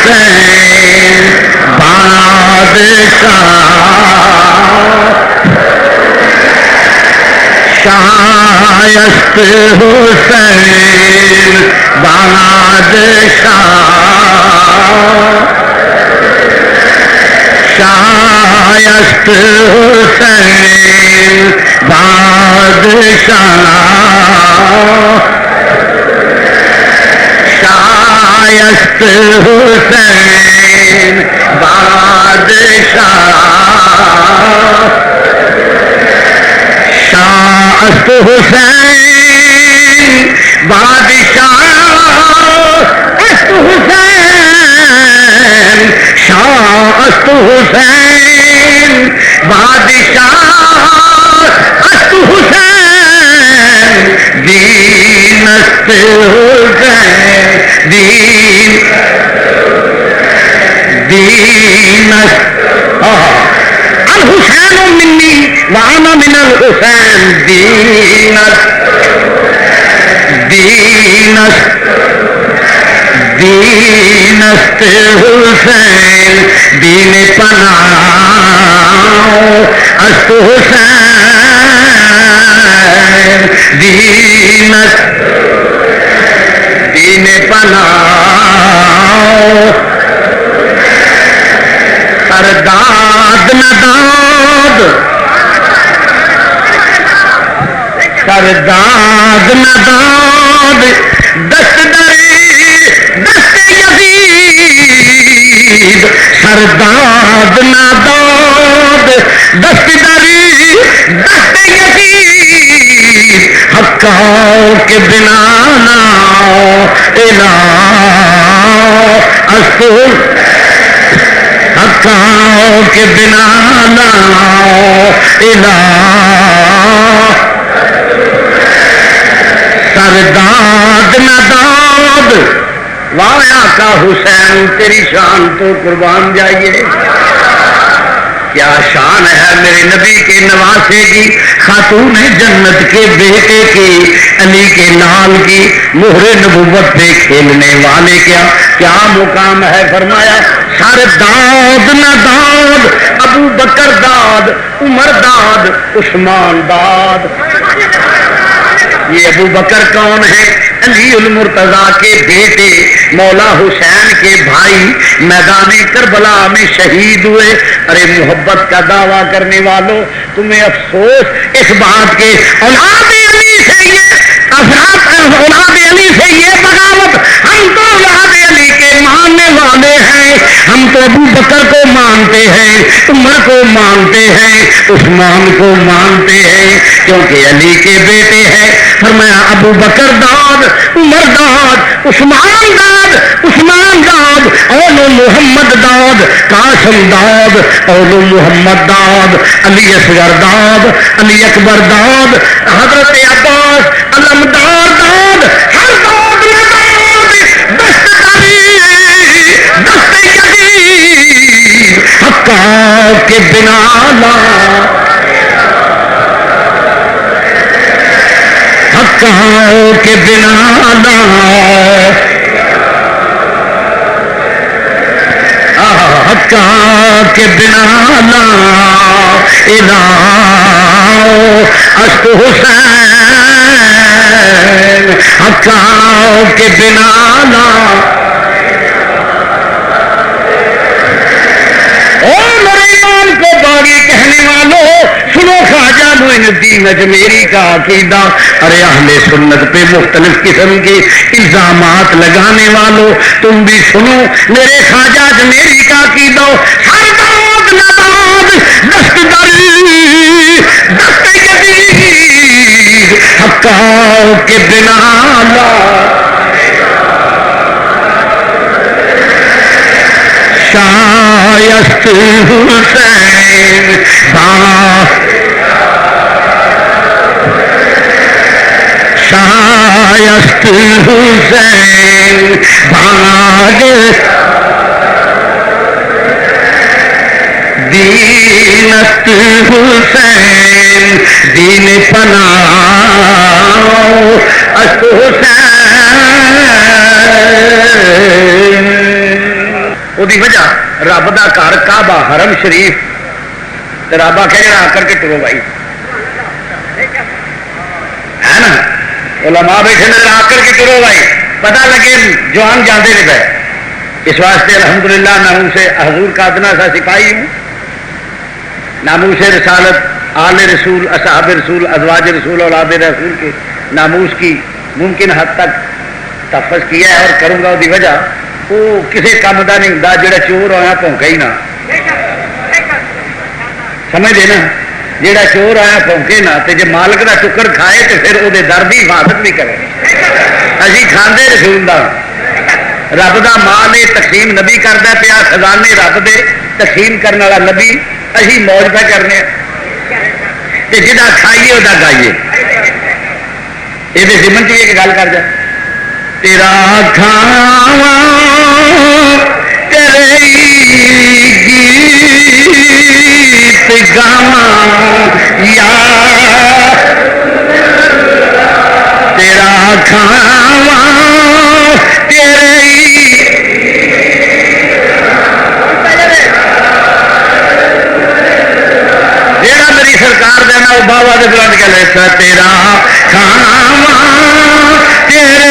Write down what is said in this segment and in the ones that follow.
حسین شایست حسین بادشاہ شایست حسین بادشاہ شایست حسین بادشاہ شایست حسین بادشاہ است حسین شایست حسین بادشاہ است حسین دین است حسین دین است الحسین منی وانا من الحسین دین است دین است دین است حسین دین پناہ است حسین دین است دین پناہ سرداد نداد سرداد نداد دست دری دست یزید سرداد نداد دست دری دست یزید حقاؤ کے بنا نا الہ استر حقاؤ کے بنا نا الہ سرداد نداد واہ آقا حسین تیری شان تو قربان جائیے کیا شان ہے میرے نبی کے نواسے کی خاتون جنت کے بیٹے کی علی کے نال کی مہر نبوت پہ کھیلنے والے کیا مقام ہے فرمایا سرداد نداد ابو بکر داد عمر داد عثمان داد یہ ابو بکر کون ہے علی المرتضیٰ کے بیٹے مولا حسین کے بھائی میدان کربلا میں شہید ہوئے ارے محبت کا دعویٰ کرنے والوں تمہیں افسوس اس بات کے اولاد علی سے یہ اولاد علی سے یہ بغاوت ہم تو اولاد علی کے ماننے والے ہیں ہم تو ابو بکر کو مانتے ہیں عمر کو مانتے ہیں عثمان کو مانتے ہیں کیونکہ علی کے بیٹے ہیں فرمایا ابو بکر داد عمر داد عثمان داد اولو محمد داد قاسم داد اولو محمد داد علی اصغر داد علی اکبر داد حضرت عباس علمدار داد ہر داد دست یزید حقا کے بنا لا حقا کے بنا لا حقا کے بنا لا الہ است حسین حقا کے بنا لا کہنے والوں سنو خواجہ معین الدین اجمیری کا عقیدہ ارے اہل سنت پہ مختلف قسم کے الزامات لگانے والوں تم بھی سنو میرے خواجہ اجمیری کا عقیدہ سرداد نداد دست دری دست یزید حقاؤ کے بنا لا شایست حسین شایست حسین دین است حسین دین پناہ است حسین وہی وجہ رب کا گھر کعبہ حرم شریف تو رب آخیا جا آ کر کے ٹرو بھائی ہے نا علماء بیٹھے نظر آ کر کے ٹرو بھائی پتہ لگے جوان جانے نہیں پہ اس واسطے الحمدللہ ناموس حضور کا ادنا سا سپاہی ہوں ناموس رسالت آل رسول اصحاب رسول ازواج رسول اولاد رسول کے ناموس کی ممکن حد تک تحفظ کیا ہے اور کروں گا وہ وجہ وہ کسی کام کا نہیں ہوں جا چور آیا پونکا ہی نہ سمجھ دے نا جا چور آیا پونکے نہ تو جی مالک کا ٹکر کھائے تو پھر وہ در کی حفاظت بھی کرے ابھی کھانے رسول کا رب کا مال یہ تقسیم نبی کرتا پیا خزانے رب دے تقسیم کرنے والا نبی اسی موج پہ کرنے جا کھائیے وہ گائیے یہ سمن چاہیے کہ گل کر جا تیرا کھاوا تیرے گیت گاواں یا تیرا کھاوا تیرے جیڑا میری سرکار دینا وہ بابا دے بلند کے لے تیرا کھاوا تیرے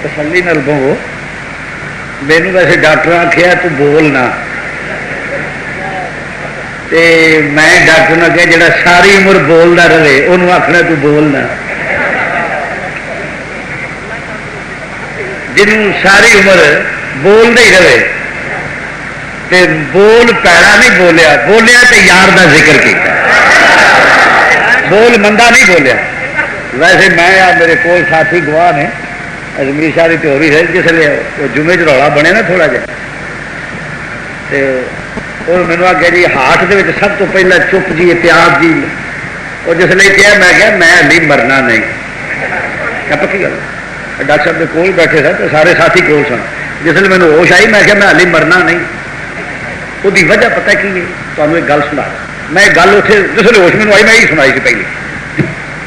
تسلی نال بہو مینو ویسے ڈاکٹر آخیا تو بولنا میں ڈاکٹر نے کہا جڑا ساری عمر بولتا رہے انہوں آخنا تو بولنا جنہوں ساری عمر بولتا ہی رہے تے بول پیڑا نہیں بولیا بولیا تو یار دا ذکر کیا بول مندا نہیں بولیا ویسے میں میرے کول ساتھی گواہ نے اجمیر شاہ کی ہوئی ہے جس لیے وہ جمعے چ رولا بنے نا تھوڑا جا اور مینو آ گیا جی ہاتھ کے سب تو پہلے چپ جی احتیاط جی اور جس لیے کیا میں کیا میں ہلی مرنا نہیں کیا پکی گل ڈاکٹر صاحب کے کول بیٹھے سن تو سارے ساتھی کول سن جس لیے مینو ہوش آئی میں کیا میں ہلی مرنا نہیں وہ وجہ پتہ کی ہے تمہیں ایک گل سنا میں گل اتنے جس لیے ہوش مینو آئی میں یہی سنائی سی پہلے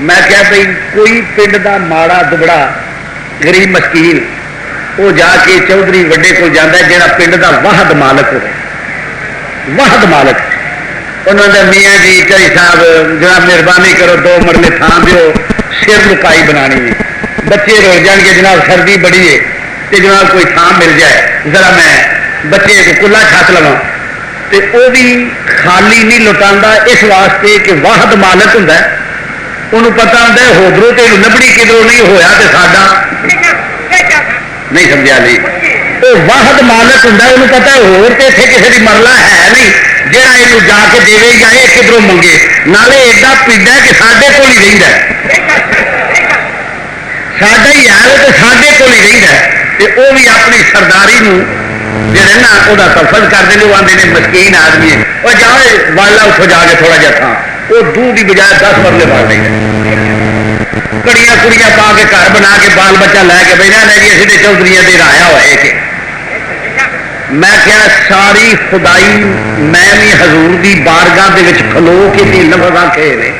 میں کیا بھائی کوئی پنڈ کا ماڑا دبڑا غریب مسکین وہ جا کے چودھری وڈے کو جانا ہے جہاں پنڈ کا واحد مالک ہوئے واحد مالک انہوں نے میاں جی چائی صاحب جناب مہربانی کرو 2 مرلے تھان دیو سر لکائی بنانی ہے بچے رول جان کے جناب سردی بڑی ہے تو جناب کوئی تھان مل جائے ذرا میں بچے کو کلا چھت لوا تو وہ بھی خالی نہیں لٹا اس واسطے کہ واحد مالک ہوں انہوں پتا ہوتا ہے ہودروں تو لبڑی کدھروں نہیں ہویا تو ساڈا نہیں سمجھا نہیں وہ واحد مالک ہوں انہوں پتا ہوتے اتنے کسی کی مرلا ہے نہیں جہاں یہ جا کے دے یا یہ کدھروں منگے نالے ایڈا پیڈا کہ سارے کول ہی رہتا ساڈا ہی ہے تو سارے کول ہی رہتا وہ بھی اپنی سرداری جہے نا وہ تفصیل کرتے ہیں وہ آتے ہیں مسکین آدمی ہے وہ جاؤ والا اتوں جا کے تھوڑا جا تھا وہ دودھ کی بجائے 10 مرلے پا دیں گے کڑیاں کڑیاں پا کے گھر بنا کے بال بچہ لے کے بہنا لے گی اسی چودھری دن آیا ہوا ہے کہ میں کیا ساری خدائی میں بھی حضور دی بارگاہ دے وچ کھلو کے دی لفظاں کہے نے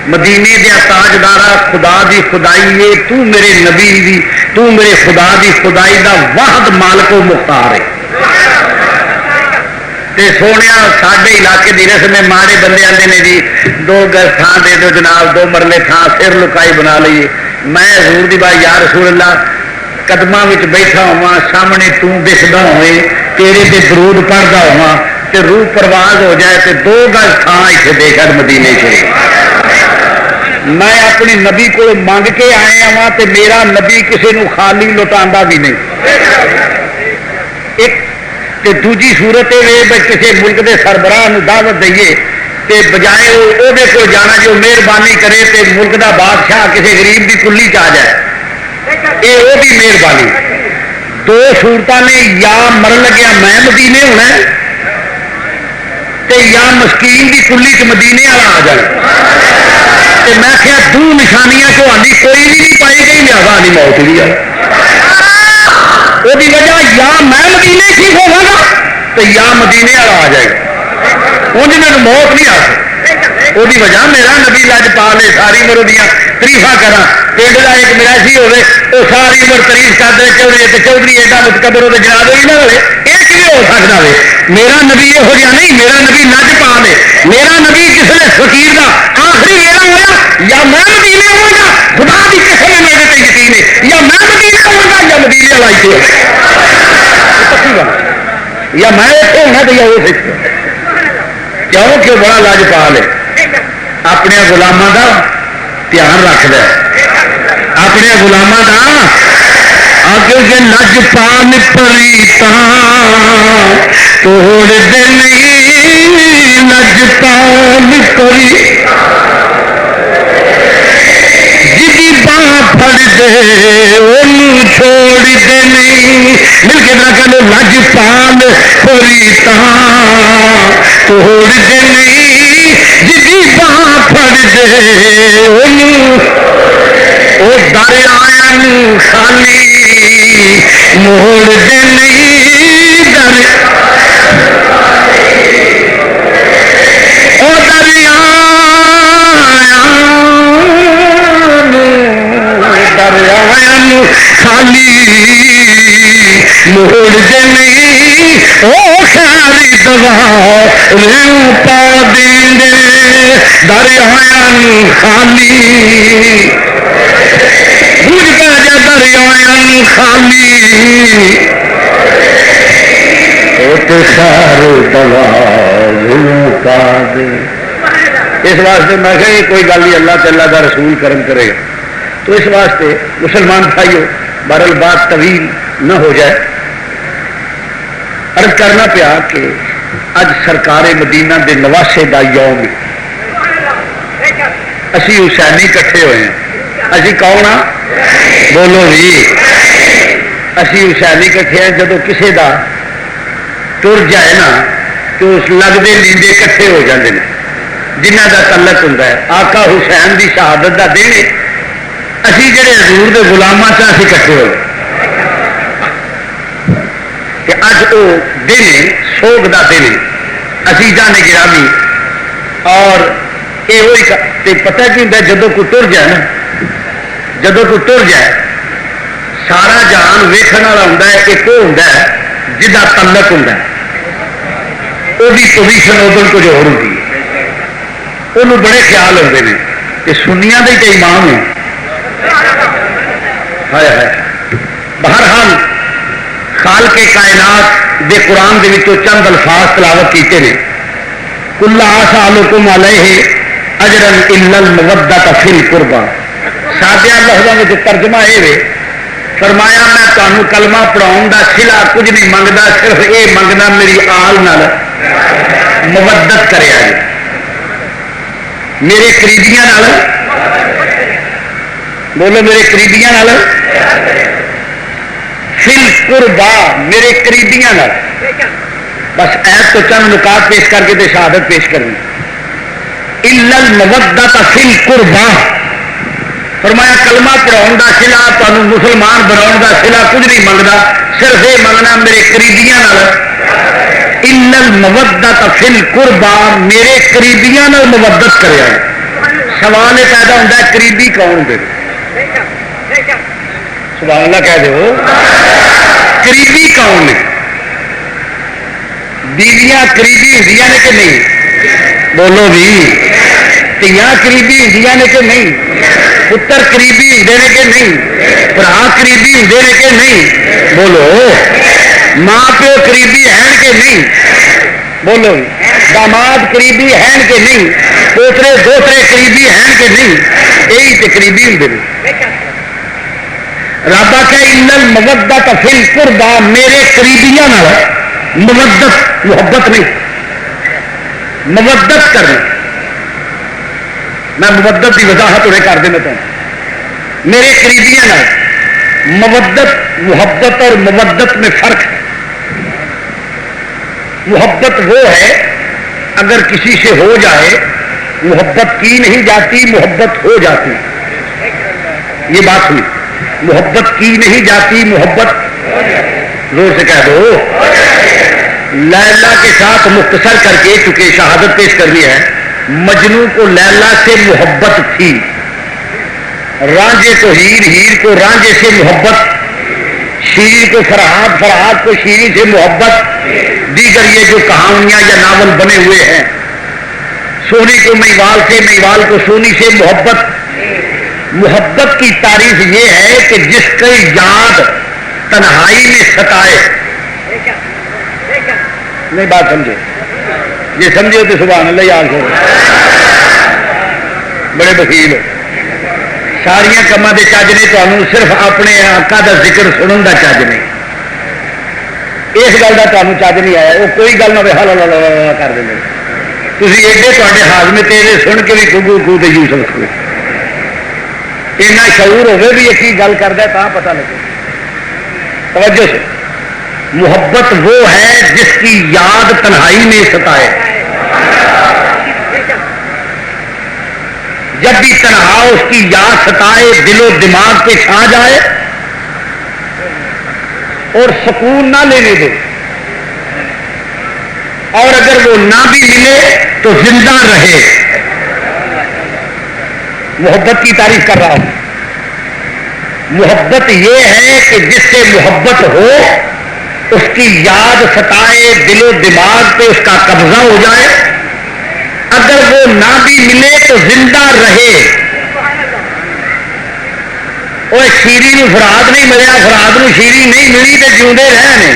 مدینے دیا تاجدارا خدا دی خدائی ہے تو میرے نبی دی تو میرے خدا دی خدائی دا واحد مالک و مختار ہے تے سونے ساڈے علاقے دی رسم میں ماڑے بندے آتے ہیں جی 2 گز تھان دے دو جناب 2 مرلے تھان سر لکائی بنا لیے میں حضور دی بات یا رسول اللہ قدماں وچ بیٹھا ہوا سامنے تو دسدا ہوئے تیرے تے درود پڑھدا ہوا تے روح پرواز ہو جائے تے 2 گز تھان اتنے دے کر مدینے شریف میں اپنی نبی کو منگ کے آیا ہوا تے میرا نبی کسی نو خالی لٹاندا بھی نہیں ایک تے دوجی صورت یہ کسی ملک کے سربراہ دعوت دئیے تے بجائے وہ کو جانا جو مہربانی کرے تے ملک دا بادشاہ کسی غریب کی کلی چ آ جائے یہ وہ بھی مہربانی 2 صورتوں نے یا مرن لگیا میں مدینے ہونا تے یا مسکین کی کلی چ مدینے والا آ جائے تے میں کیا 2 نشانیاں کو آدھی کوئی بھی نہیں پائی گئی لہٰذا آدھی موت بھی آئی وہ وجہ یا میں مدینے ٹھیک ہوا گا تو یا مدینے والا آ جائے گا انج میں موت نہیں آ سکتی وہ وجہ میرا نبی لج پا لے ساری عمر دیا تریفا کرا پنڈ کا ایک میراسی ہوے وہ ساری عمر تریف کرتے چودھری تو چودھری ایڈا متکبر وہ جناب ہوئی نہ ہوے یہ کیوں ہو سکتا ہے میرا نبی یہو جہاں نہیں میرا نبی لج پا لے میرا نبی کسی فقیر کا آخری ویلا ہوا یا میں مدینے ہوا گا خدا کی قسم ہے میرے تے یقین ہے یا میں مدینے ہوا گا یا مدینے والا یا میں اتنے ہونا تو یا وہ کیوں کہ بڑا لج پا لے اپنے غلاموں کا دھیان رکھد اپنے غلاموں کا کیونکہ لج پال پریتا توڑ دے نہیں لج پال پری جی باں پھڑ دے ان چھوڑ دے نہیں مل کے نہ کہ لج پال پریتا توڑ دے نہیں جی باں پھڑ دے وہ دریا خالی موڑ دے نہیں دریا دریا خالی موڑ دے نہیں وہ خیری دوا ریو پا دیں گے دریا خالی بوجھ پہ جا دریا خالی خیر دوا ریو پا دے اس واسطے میں کہ کوئی گل نہیں اللہ تعالیٰ کا رسول کرم کرے گا تو اس واسطے مسلمان بھائیو بہرحال بات طویل نہ ہو جائے عرض کرنا پیا کہ اج سرکار مدینہ دے نواسے دا یوم اسی حسینی کٹھے ہوئے ہیں اسی کون ہاں بولو جی اسی حسینی کٹھے ہیں جدو کسی دا تر جائے نا تو اس لگتے لیندے کٹھے ہو جاتے ہیں جنہ دا تعلق ہوتا ہے آقا حسین دی شہادت دا دن ہے اسی جڑے حضور دے غلاماں سے اسی کٹھے ہوئے کہ اج وہ دن سوگ دا دن ہے اسی جانے گرامی اور یہ پتہ کی ہوتا ہے جدو کوئی ٹر جائے نا جدو کوئی ٹر جائے سارا جہان ویکھن والا ہوتا ہے ایک وہ ہوتا ہے جہاں تعلق ہوتا ہے وہی پوزیشن ادھر کچھ اور ہوتی ہے وہ بڑے خیال ہوتے ہیں کہ سنیاں دے تے امام ہیں بہرحال خالق کائنات دے قرآن دے وچوں چند الفاظ تلاوت کیتے ہیں کل آسالکم علیہ اجرا الا المودۃ فی القربى سادہ لفظوں میں ترجمہ یہ ہے فرمایا میں تمہیں کلمہ پڑھاؤں دا سلا کچھ نہیں منگتا، صرف یہ منگنا میری آل نال مودت کرے جی، میرے قریبیاں نال، بولو میرے قریبیاں نال، فل قربا میرے قریبیاں نال۔ بس ایت تو چند نکات پیش کر کے شہادت پیش کرنی۔ الا المودۃ فی القربا، فرمایا کلمہ پڑھاؤں دا سلا تمہیں مسلمان بناؤ دا سلا کچھ نہیں منگتا، صرف یہ منگنا میرے قریبیاں نال۔ الا المودۃ فی القربا، میرے قریبیاں نال مودت کرے۔ سوال یہ پیدا ہوتا ہے قریبی کون دے؟ سبحان اللہ کہہ دو، قریبی کون نے؟ بیویاں قریبی ہوں نے کہ نہیں؟ بولو بھی، تیاں قریبی ہوں نے کہ نہیں؟ پتر قریبی ہوں نے کہ نہیں؟ برا قریبی ہوں نے کہ نہیں؟ بولو، ماں پیو قریبی ہیں کہ نہیں؟ بولو، داماد قریبی ہیں کہ نہیں؟ پوترے دوترے قریبی ہیں کہ نہیں؟ یہی تو قریبی ہوں۔ رب آخر الا المودۃ فی القربا، میرے قریبیاں مودت محبت نہیں، مودت کرنا۔ میں مودت کی وضاحت انہیں کر دینا چاہتا ہوں۔ میرے قریبیاں مودت، محبت اور مودت میں فرق ہے۔ محبت وہ ہے اگر کسی سے ہو جائے، محبت کی نہیں جاتی، محبت ہو جاتی۔ یہ بات سنی، محبت کی نہیں جاتی، محبت، زور سے کہہ دو۔ لیلا کے ساتھ مختصر کر کے چونکہ شہادت پیش کرنی ہے، مجنو کو لیلا سے محبت تھی، رانجے کو ہیر، ہیر کو رانجے سے محبت، شیری کو فرحاد، فرحاد کو شیری سے محبت، دیگر یہ جو کہانیاں یا ناول بنے ہوئے ہیں، سونی کو میوال سے، میوال کو سونی سے محبت۔ محبت کی تعریف یہ ہے کہ جس کی یاد تنہائی میں ستائے۔ نہیں بات سمجھے؟ یہ سمجھے تو سبحان اللہ یاد ہو، بڑے وکیل ہو۔ ساریا کاموں کے چج نے تمہیں صرف اپنے آقا کا ذکر سنن کا چج نہیں، اس گل کا تمہیں چج نہیں آیا، وہ کوئی گل نہ ہلا کر دیں تھی ایڈے تے ہاضمے تیرے سن کے بھی کگو کو یوسف کو اینا شعور ہوئے بھی یہ گل کرتا ہے تا پتا لگے۔ توجہ سے، محبت وہ ہے جس کی یاد تنہائی میں ستائے۔ جب بھی تنہا اس کی یاد ستائے، دل و دماغ پہ چھا جائے اور سکون نہ لینے دے، اور اگر وہ نہ بھی ملے تو زندہ رہے۔ محبت کی تعریف کر رہا ہوں۔ محبت یہ ہے کہ جس سے محبت ہو اس کی یاد ستائے، دل و دماغ پہ اس کا قبضہ ہو جائے، اگر وہ نہ بھی ملے تو زندہ رہے۔ اور شیری نو فراد نہیں ملیا، فراد نو شیری نہیں ملی تو جیوندے رہے۔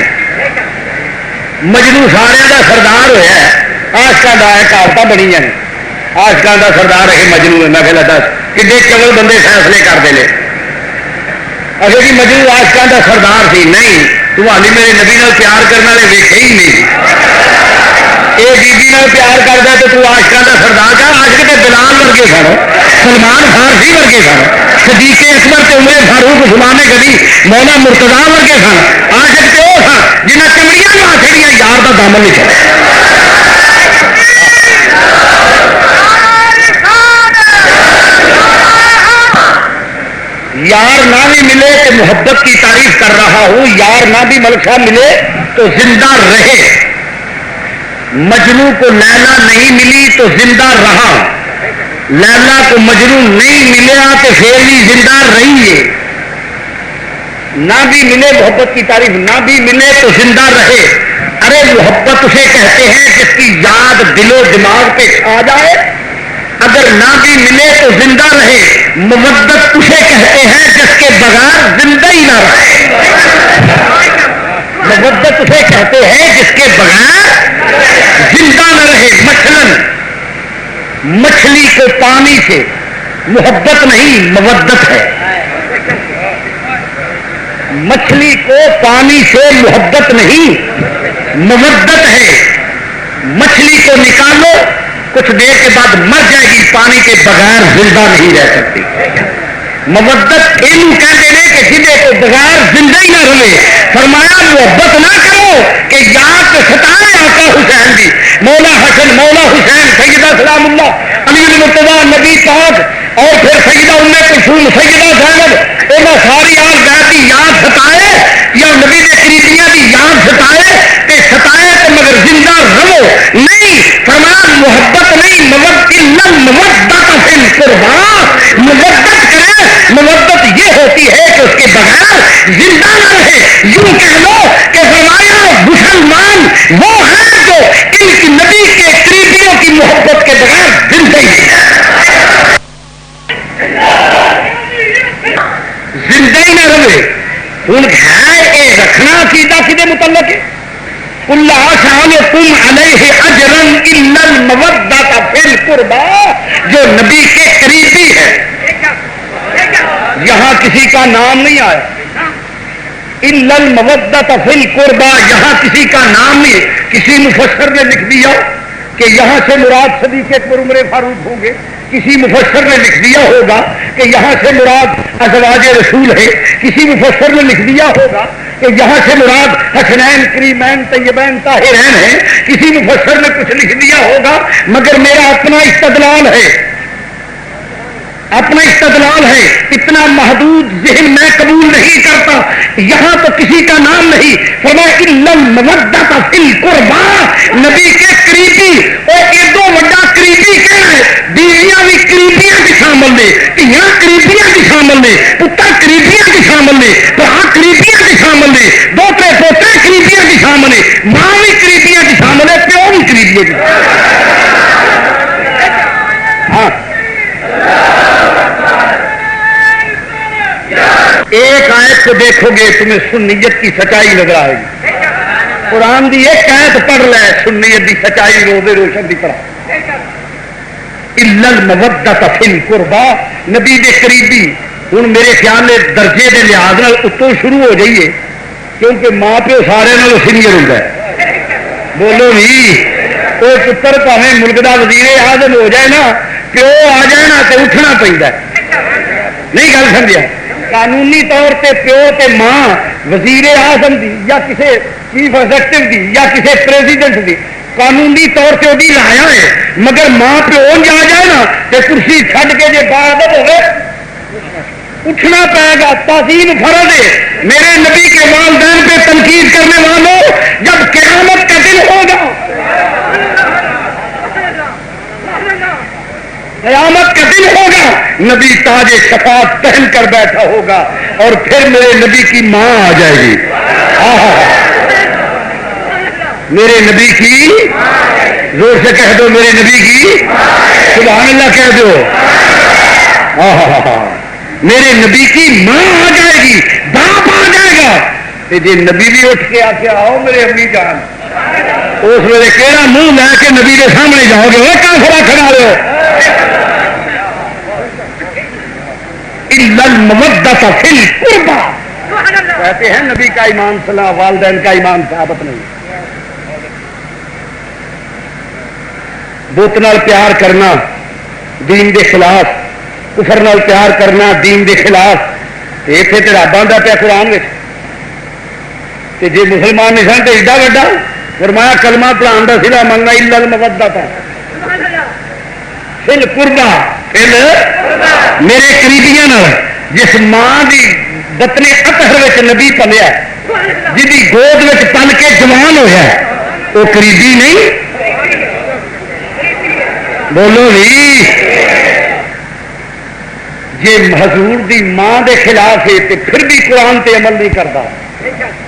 مجنو سارے کا سردار ہوا ہے، آشکاں کا کہاوت بنی ہیں، آشکاں کا سردار ہے مجنو۔ میں کہ دس کڈے چول بندے فیصلے کرتے ہیں۔ اچھا جی مجنو آشکاں کا سردار سی؟ نہیں، تمہاری میرے نبی نال پیار کرنے والے ویکھے ہی نہیں۔ یہ بیبی نال پیار کرتا تو تو آشکاں کا سردار کا؟ عاشق تے بلال ورگے سن، سلمان فارسی ورگے سن، صدیق اکبر تے عمر فاروق عثمان غنی مولا مرتضی ورگے سن۔ عاشق تے وہ سن جنہیں چمڑیاں نہ چھڑیاں، یار دا دامن نہیں چھڑیا۔ یار نہ بھی ملے تو محبت کی تعریف کر رہا ہوں، یار نہ بھی ملکہ ملے تو زندہ رہے۔ مجنو کو لیلا نہیں ملی تو زندہ رہا، لیلا کو مجنو نہیں ملیا تو پھر بھی زندہ رہی ہے۔ نہ بھی ملے، محبت کی تعریف، نہ بھی ملے تو زندہ رہے۔ ارے محبت اسے کہتے ہیں جس کی یاد دل و دماغ پہ آ جائے، اگر نہ بھی ملے تو زندہ رہے۔ مودت اسے کہتے ہیں جس کے بغیر زندہ ہی نہ رہے۔ مودت اسے کہتے ہیں جس کے بغیر زندہ نہ رہے۔ مثلاً مچھلی کو پانی سے محبت نہیں، مودت ہے۔ مچھلی کو پانی سے محبت نہیں مودت ہے. مچھلی کو نکالو کچھ دیر کے بعد مر جائے گی, پانی کے بغیر زندہ نہیں رہ سکتی. مودت یہ کہتے ہیں کہ جنہیں کو بغیر زندہ ہی نہ رہے. فرمایا محبت نہ کرو کہ یاد ستائے آقا حسین دی, مولا حسن مولا حسین سیدہ سلام اللہ علی المرتضیٰ نبی پاک اور پھر سیدہ ام کلثوم سیدہ زینب انہاں ساری آل بیت کی یاد ستائے یا نبی کے قریبیاں کی یاد ستائے تے ستائے تو مگر زندہ رہو نہیں. فرمایا محبت نہیں مودت فی القربى, مودت کرے. مودت یہ ہوتی ہے کہ اس کے بغیر زندہ نہ رہے. یوں کہہ لو کہ فرمایا مسلمان وہ ہیں جو ان کی نبی کے قریبیوں کی محبت کے بغیر زندہ ہی نہیں نہ رہے. ہوں ہے یہ رکھنا عقیدہ کدے متعلق ہے؟ اللہ سألکم علیہ اجرا الا المودۃ فی القربى, جو نبی کے قریبی ہے. یہاں کسی کا نام نہیں آیا. الا المودۃ فی القربى, یہاں کسی کا نام نہیں. کسی مفسر نے لکھ دیا کہ یہاں سے مراد صدیق اکبر عمر فاروق ہوں گے. کسی مفسر نے لکھ دیا ہوگا کہ یہاں سے مراد ازواج رسول ہے. کسی مفسر نے لکھ دیا ہوگا کہ یہاں سے مراد حسنین کریمین طیبین طاہرین ہیں. کسی مفسر نے کچھ لکھ دیا ہوگا, مگر میرا اپنا استدلال ہے, اپنا استدلال ہے. اتنا محدود ذہن میں قبول نہیں کرتا. یہاں تو کسی کا نام نہیں. فرمایا الا المودۃ فی القربى, نبی کے قریبی. اور ایڈو بڑا قریبی کہنا ہے. بیویاں بھی قریبیاں کی شامل نے, دھیاں قریبیاں کی شامل نے, پتر قریبیاں کی شامل نے, بھرا قریبیاں کی شامل نے, دوترے پوترے قریبیاں کی شامل نے, ماں بھی قریبیاں کی شامل ہے, پیو بھی قریبیاں کی. ہاں ایک آیت کو دیکھو گے تمہیں سنیت کی سچائی نظر آئے گی. قرآن دی ایک آیت پڑھ لے سنیت دی سچائی روزے روشن دی طرح. الا المودۃ فی القربى, نبی دے قریبی. ہوں میرے خیال میں درجے کے لحاظ اتوں شروع ہو جائیے, کیونکہ ماں پیو سارے نال سینئر ہوتا ہے. بولو نہیں, کوئی پتر پاویں ملک کا وزیر اعظم ہو جائے نا, پیو آ جائے نا تو اٹھنا پڑتا ہے. نہیں گل سمجھا؟ قانونی طور پہ پیو تے ماں وزیر اعظم دی یا کسی چیف ایگزیکٹو دی یا کسی پریزیڈنٹ دی قانونی طور پہ وہی لایا ہے, مگر ماں پیو آ جائے نا تو کرسی چھڈ کے جی باعدت ہوئے اٹھنا پائے گا. تعظیم فرض ہے. میرے نبی کے والدین پہ تنقید کرنے والوں, جب قیامت کا دن ہوگا, قیامت کا دن ہوگا, نبی تاج شفاعت پہن کر بیٹھا ہوگا اور پھر میرے نبی کی ماں آ جائے گی. میرے نبی کی, زور سے کہہ دو میرے نبی کی, سبحان اللہ کہہ دو. میرے نبی کی ماں آ جائے گی, باپ آ جائے گا. جی نبی بھی اٹھ کے آ کے آؤ میرے امی جان, اس ویلے کہڑا منہ لے کے نبی کے سامنے جاؤ گے, وہ کافرا کھڑا رہے ہو. الا المودۃ فی القربى, کہتے ہیں نبی کا ایمان صلاح والدین کا ایمان ثابت نہیں. بت نال پیار کرنا دین دے خلاف, کفر نال پیار کرنا دین دے خلاف. اتنے تو رب آتا پیا قرآن میں, جی مسلمان نہیں سن تو ایڈا وڈا فرمایا کلمہ پڑھان کا سلا منگنا الا المودۃ فی القربى, میرے قریبیاں نال. جس ماں کی بطن اطہر نبی پلیا, جی گود میں پل کے جوان ہوا, وہ قریبی نہیں. بولو نہیں, جی حضور دی ماں دے خلاف ہے تو پھر بھی قرآن تے عمل نہیں کرتا,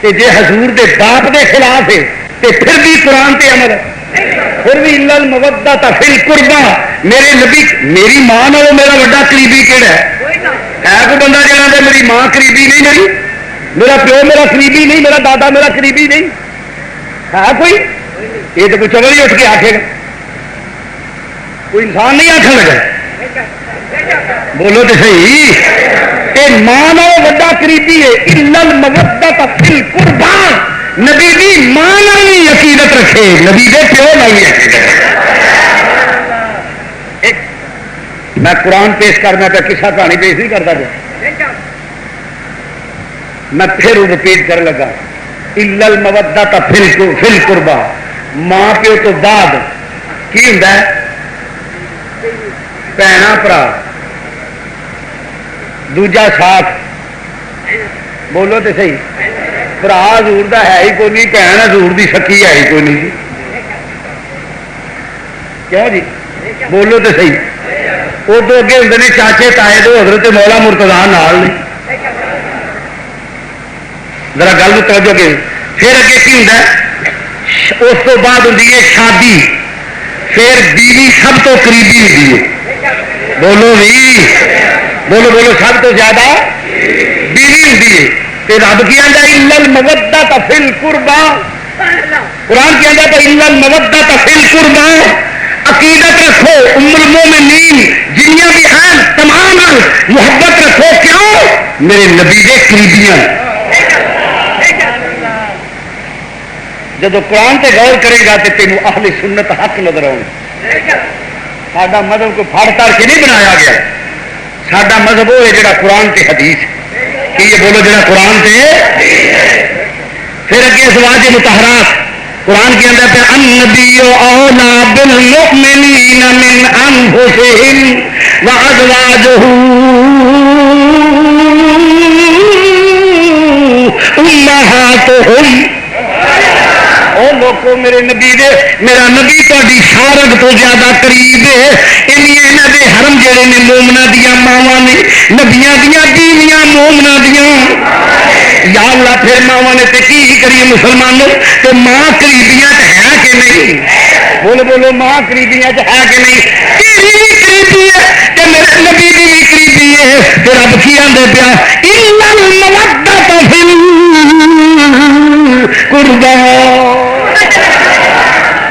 جی حضور دے باپ دے خلاف ہے تو پھر بھی قرآن تے عمل, پھر بھی الا المودۃ فی القربى. میرے نبی, میری ماں نالوں میرا بڑا قریبی کہڑا ہے؟ کوئی بندہ جہاں دے میری ماں قریبی نہیں, میری میرا پیو میرا قریبی نہیں, میرا دادا میرا قریبی نہیں ہے کوئی؟ یہ تو کوئی چلو ہی اٹھ کے آکھے گا, کوئی انسان نہیں آخر لگا. بولو تو صحیح. ماں نال وڈا قریبی ہے الا المودۃ فی القربى نبی دی ماں نال بھی عقیدت رکھے نبی دے پیو نال بھی عقیدت رکھے میں قرآن پیش کرنا پہ قصہ کہانی پیش نہیں کرتا پیا میں پھر رپیٹ کر لگا الا المودۃ فی القربى ماں پیو تو بعد کی ہوندا ہے بھیڑاں بھرا دوجا ساتھ بولو تو صحیح برا حضور دا ہے ہی کوئی نہیں بھن حضور دی سکی ہے ہی کوئی نہیں جی کیوں جی بولو تو صحیح وہ تو اگے ہوں نے چاچے تائے دو حضرت مولا مرتضیٰ نال نہیں ذرا گل توجہ کے پھر اگے کی ہوں اس تو بعد ہوں شادی پھر بیوی سب تو قریبی ہوتی ہے بولو بھی بولو بولو سب تو زیادہ بیوی ہوتی ہے رب کی آتا الا المودۃ فی القربى قرآن کی آتا تو الا المودۃ فی القربى عقیدت رکھو ام المومنین جنیاں بھی ہیں تمام محبت رکھو کیوں میرے نبی کے قریبیاں جب قرآن تے غور کرے گا تو تینوں اہل سنت حق نظر آؤ ساڈا مذہب کو پھاڑ تار کے نہیں بنایا گیا ساڈا مذہب وہ ہے جڑا قرآن تے حدیث کہ یہ بولو جڑا قرآن تے پھر اگے ازواج مطہرات قرآن کے اندر پہ النبی اولا بالمؤمنین من انفسہم وازواجہ امہاتہم او لوگوں میرے نبی دے میرا نبی تاری شارگ تو زیادہ قریب ہے یہاں دے حرم جڑے نے مومنا دیا ماواں نے نبیاں دیا بیویاں مومنا دیا یا اللہ پھر ماواں نے تے کی کریے مسلمانوں تو ماں قریبیاں ہے کہ نہیں بولو بولو ماں قریبیاں ہے کہ نہیں تیری بھی قریبی ہے کہ میرے نبی دی بھی قریبی ہے تو رب کی آندے پیا الا المودۃ فی القربى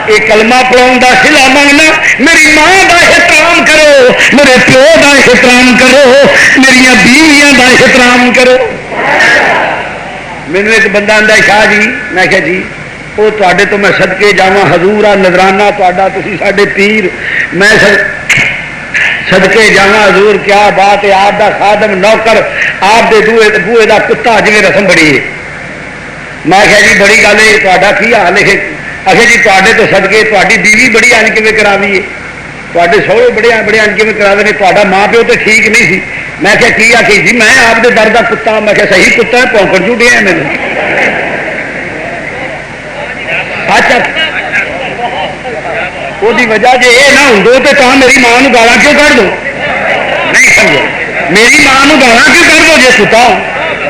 یہ کلمہ پڑھاؤں کا سلا منگنا میری ماں کا احترام کرو میرے پیو کا احترام کرو میری بیویاں کا احترام کرو میرے ایک بندہ آتا شاہ جی میں کہا جی وہ تے تو میں صدقے جاواں حضور آ نظرانہ تا تھی ساڈے پیر میں صدقے جاواں حضور کیا بات ہے آپ دا خادم نوکر آپ دے بوئے دا کتا جی رسم بڑی ہے میں کہا جی بڑی گل ہے تا کی حال ہے اچھا جی تے تو صدقے تاری بیوی بڑی آن کیون کرا ہے تے سوہرے بڑے بڑے آن کیون کرا نے تا ماں پیو تو ٹھیک نہیں سی میں کیا کی آخی جی میں آپ کے در کا کتا میں کیا صحیح کتا ہے پونکڑ جھوٹے ہیں میرے اچھا وہ وجہ جی یہ نہ ہوں تو میری ماں کو گالا کیوں کر دو نہیں سمجھو میری ماں کو گالا کیوں کر دو جی کتا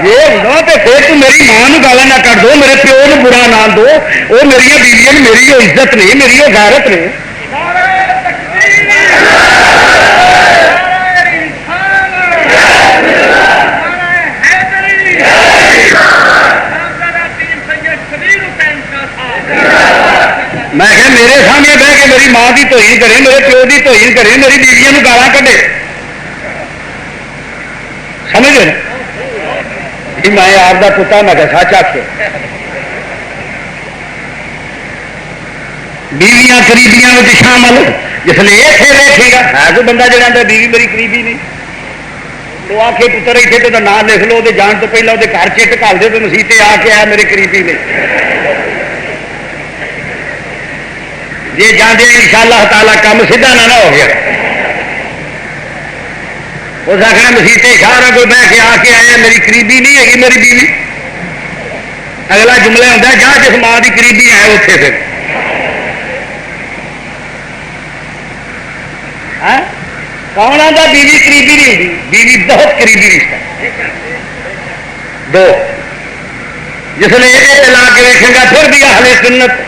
یہ ہوں تو پھر تو میری ماں کو گالا نہ کر دو میرے پیو کو برا نہ دو وہ میری بیویاں میری وہ عزت نہیں میری وہ غیرت نہیں میں کہ میرے سامنے بہ کے میری ماں کی توہین کرے میرے پیو کی توہین کرے میری بیویاں کو گالا کھے سمجھ نا جی میں آپ کا پتا میں کہ سچ آخ بیویاں قریبیاں میں شامل جس لیے یہ دیکھے گا ہے کوئی بندہ جہاں آتا بیوی میری قریبی نہیں وہ آ کے پتر اتنے تو نام لکھ لو وہ جان تو پہلے وہ گھر چٹ گھل دو تو مسیطے آ کے آیا میرے قریبی نے جی جانے ان شاء اللہ تعالیٰ کام سیدھا نہ ہو گیا اس آخر مسیطے سارا کوئی بہ کے آ کے آیا میری قریبی نہیں ہے میری بیوی اگلا جملہ ہوتا ہے جہاں جس ماں کی قریبی ہے اتنے پھر کون آتا بیوی قریبی نہیں ہوتی بیوی بہت قریبی رشتہ دو جس نے یہ لا کے دیکھے گا پھر بھی اہل سنت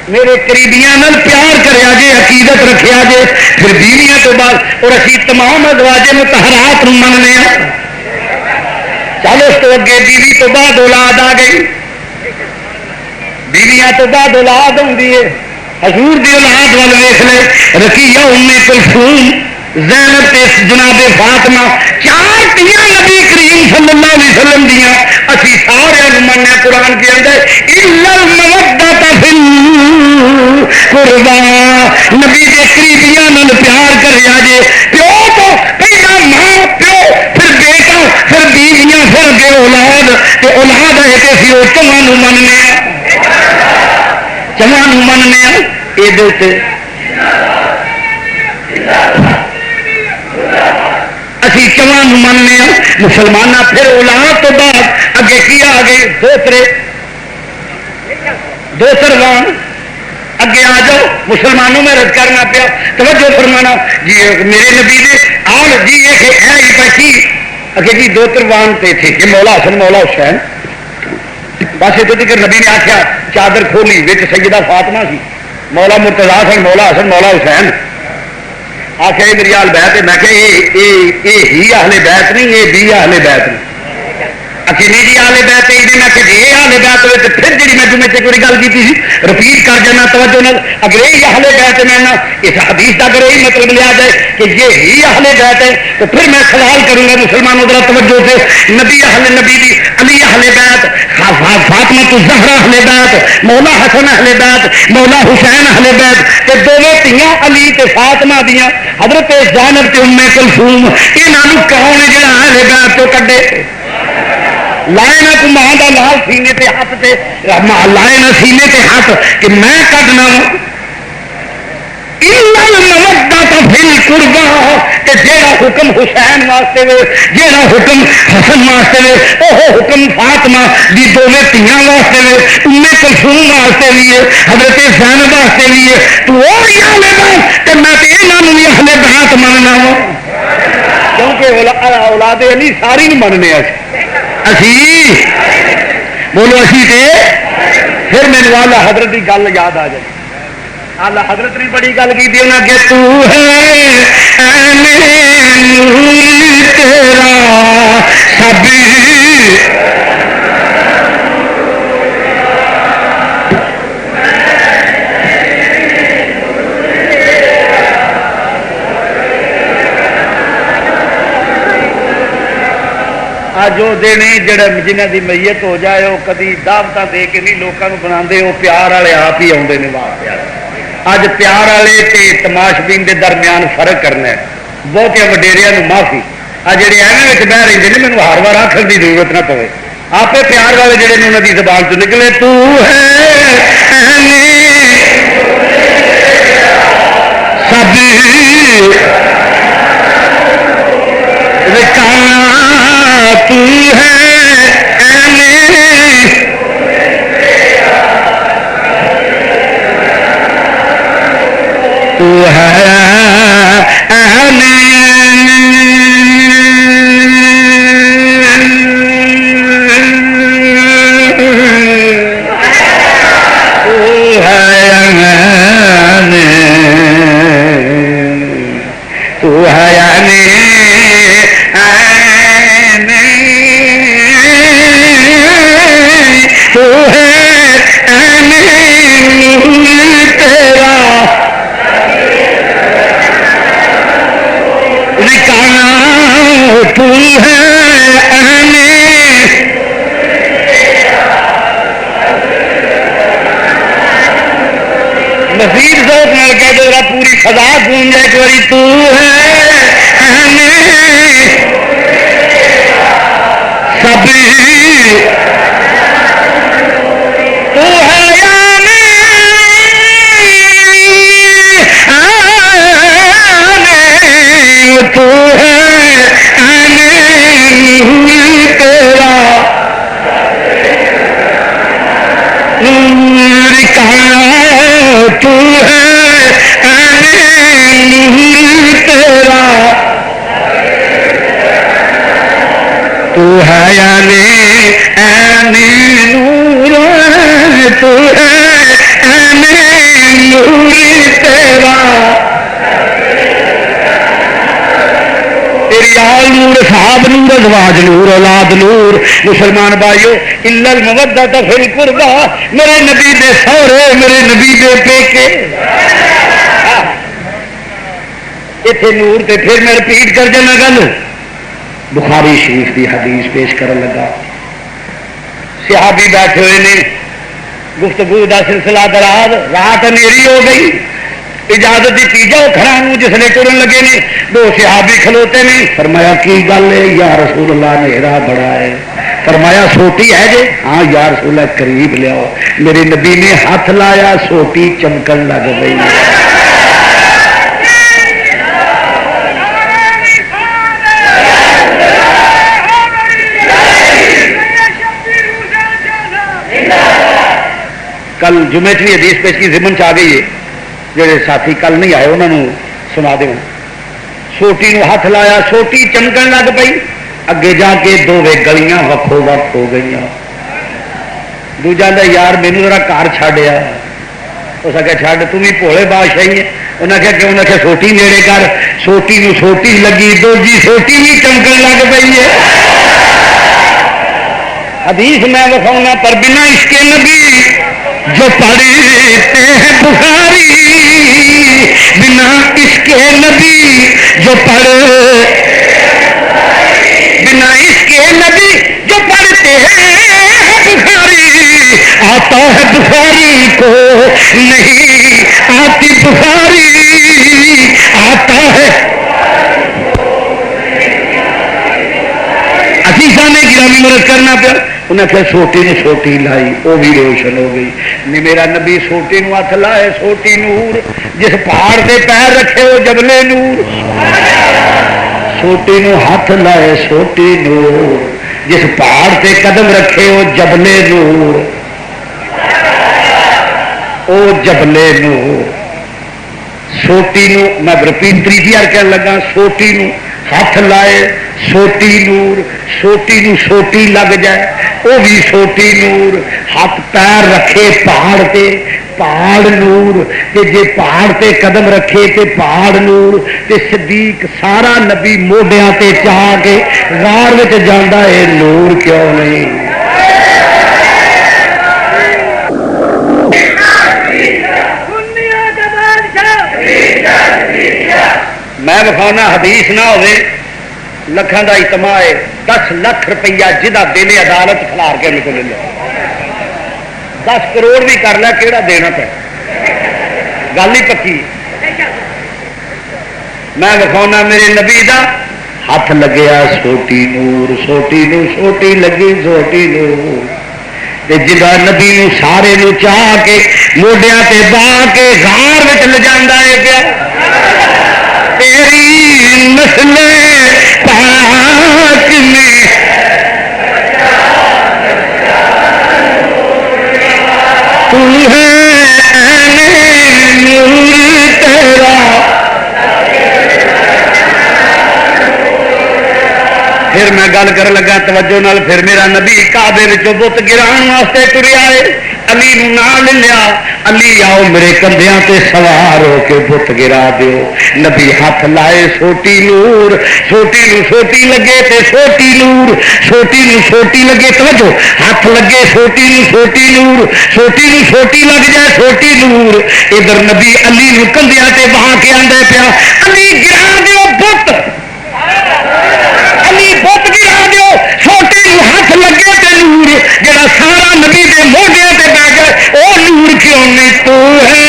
میرے قریبیاں پیار کریا جے عقیدت رکھیا جے پھر بیویاں تو بعد اور اسی تمام ازواج مطہرات مننے ہیں چل اس تو اگے بیوی تو بعد اولاد آ گئی بیویاں تو بعد اولاد ہوندی ہے حضور دی اولاد وال ویکھ لے رقیہ ام کلثوم زینب جناب فاطمہ چار تیاں نبی کریم صلی اللہ علیہ وسلم دیاں اسی سارے مننے قرآن کے اندر الا المودۃ فی القربى نبی دے قریبیاں نال پیار کریا جے پیو تو پہلا ماں پیو پھر بیٹا پھر بیویاں پھر اگے اولاد تے اولاد ہے کہ اسی وہ چواں نوں مننے چواں نوں مننے اے دے اسی چواں مننے مسلمان پھر اولاد تو بعد اگے کی آ گئے دوسروان اگے آ جاؤ مسلمانوں میں رد کرنا پیا توجہ فرمانا جی میرے نبی نے آن جی یہ ہی پیسی اگے جی دوتروان پہ تھے کہ مولا حسن مولا حسین بس اتنے تک نبی نے آخیا چادر کھولی بچ سیدہ فاطمہ سی مولا مرتضیٰ سن مولا حسن مولا حسین آخیا میری آل بیت ہے میں کہ یہ ہی اہل بیت نہیں یہ بھی اہل بیت نہیں اچھی نہیں جی آلے بیت ہے میں کہ جی آلے بیت ہوئے تو پھر جی میں جمعے سے کوئی گل کی تھی رپیٹ کر جانا توجہ نہ اگر یہی اہل بیت میں نا اس حدیث کا اگر یہی مطلب لیا جائے کہ یہ ہی اہل بیت ہے تو پھر میں سوال کروں گا مسلمانوں ذرا توجہ سے نبی اہل نبی دی علی اہل بیت فاطمہ الزہرا اہل بیت مولا حسن اہل بیت مولا حسین اہل بیت تے دونوں تیاں علی تے فاطمہ دیاں حضرت زینب تے ام کلثوم انہاں کون ہے جڑا اہل بیت تو کڈے لائے نہ تو ماں کا لال سینے تے ہاتھ تے لائے نہ سینے تے ہاتھ کہ میں کڈنا جیڑا حکم حسین واسطے وے جیڑا حکم حسن واسطے وے وہ حکم فاطمہ دی دونوں تیاں واسطے وے ام کلثوم واسطے بھی ہے حضرت زینب واسطے بھی ہے تو وہ اہل بیت تے میں تے انہاں نوں بھی اہل بیت مننا وا کیونکہ اولاد علی ساری نہیں مننے اسی بولو اسی تے پھر میرے آلہ حضرت کی گل یاد آ جائے آلہ حضرت نے بڑی گل کی انہیں کہ تو ہے تیرا سب جو دینے جڑا جنہ دی میت ہو جائے وہ کدی دعوت دے کے نہیں لوگوں کو بنا وہ پیار والے آپ ہی آتے ہیں واہ پیار اج پیار والے تے تماش بین دے درمیان فرق کرنا ہے بہت وڈیریاں معافی آ جڑے ایویں بہ رہے ہیں مینوں ہر بار آخر کی ضرورت نہ پوے آپ پیار والے جڑے نے انہوں کی زبان چ نکلے تو ہے سب تو ہے تو ہے مزید ذوق نال کہہ دو پوری فضا گونج جائے ایک باری تو ہے سب تو ہے تیری عیال نور، اصحاب نور، ازواج نور، اولاد نور۔ مسلمان بھائیو الا المودۃ فی القربى، میرے نبی دے سہرے، میرے نبی دے پیکے اتنے نور تے پھر میں رپیٹ کر دینا گل بخاری شریف کی حدیث پیش کرن لگا۔ صحابی بیٹھے ہوئے نے، گفتگو کا سلسلہ دراز، رات اندھیری ہو گئی، اجازت دیتی جاؤ کھڑا ہوں، جس نے ٹرن لگے نے دو صحابی کھلوتے نے، فرمایا کی گل ہے یا رسول اللہ اندھیرا بڑا ہے؟ فرمایا سوٹی ہے جی؟ ہاں یا رسول اللہ قریب لیاؤ۔ میرے نبی نے ہاتھ لایا، سوٹی چمکن لگ گئی۔ کل جمعے کی حدیث پیش کی ضمن چ آ گئی ہے، جڑے ساتھی کل نہیں آئے انہوں نے سنا دوں۔ سوٹی نو ہاتھ لایا، سوٹی چمکن لگ پئی، اگے جا کے دونوں گلیاں وکھو وقت ہو گئی۔ دوجا دا یار مینو ذرا گھر چھڈیا، اس آخیا چھڈ تم بھی بھولے بادشاہی ہے۔ انہیں آخیا کیوں؟ انہیں آخیا سوٹی نیڑے کر۔ سوٹی نو سوٹی لگی، دوجی سوٹی بھی چمکن لگ پئی ہے۔ حدیث میں بخاؤں پر بنا عشق نبی جو پڑھتے ہیں بخاری، بنا عشق نبی جو بنا عشق نبی جو پڑھتے ہیں بخاری، آتا ہے بخاری کو نہیں آتی بخاری، آتا ہے عزیزاں نے گرامی مرد کرنا پیا۔ انہیں آخیا سوٹی نے سوٹی لائی، وہ بھی روشن ہو گئی۔ نہیں میرا نبی سوٹی نو ہاتھ لائے، سوٹی نور، جس پہاڑ سے پیر رکھے وہ جبلے نور۔ سوٹی نو ہاتھ لائے، سوٹی نور، جس پہاڑ سے قدم رکھے وہ جبلے نور، او جبلے نور۔ سوٹی نو میں رپیٹ تیجی بار کہنے لگا، سوٹی نو ہاتھ لائے، سوٹی نور، سوٹی نو سوٹی لگ جائے وہ بھی سوٹی نور، ہاتھ پیر رکھے پہاڑ تے پہاڑ نور، تے جے پہاڑ تے قدم رکھے تے پہاڑ نور۔ تے صدیق سارا نبی موڈیاں تے چاہ کے غار وچ جاندا ہے، نور کیوں نہیں؟ میں بخانا حدیث نہ ہوئے لکھان کا اجتماع ہے، 10 لاکھ روپیہ جہاں دینے عدالت کھلار کے نکل لیا، 10 کروڑ بھی کر لیا کہڑا دینا پہ گل ہی پکی۔ میں بخانا میرے نبی دا ہاتھ لگیا، سوٹی نور، سوٹی نو سوٹی لگی، سوٹی نور، جا نبی نو سارے نو چاہ کے موڈیا تے باہ کے غار وچ لے جاندا ہے پیا۔ تیری نسل پاک میں تو ہے نور تیرا۔ پھر میں گل کر لگا توجہ نال، پھر میرا نبی کعبے وچوں بت گران واسطے ٹریا ہے، علی نو نام لیا، علی آؤ میرے کندھیاں تے سوار ہو کے بت گرا دیو۔ نبی ہاتھ لائے، سوٹی نور، سوٹی نو سوٹی لگے تے سوٹی نور، سوٹی نو سوٹی لگے، توجہ ہاتھ لگے سوٹی نو سوٹی نور، سوٹی نو سوٹی لگ جائے سوٹی نور۔ ادھر نبی علی نو کندھیاں تے بہا کے آندا پیا، علی گرا دیو بت، علی بت گرا دیو، سوٹی نو ہاتھ لگے تے نور، جڑا سارا نبی دے موڈیاں تے بہ گئے او نور کیوں نہیں؟ تو ہے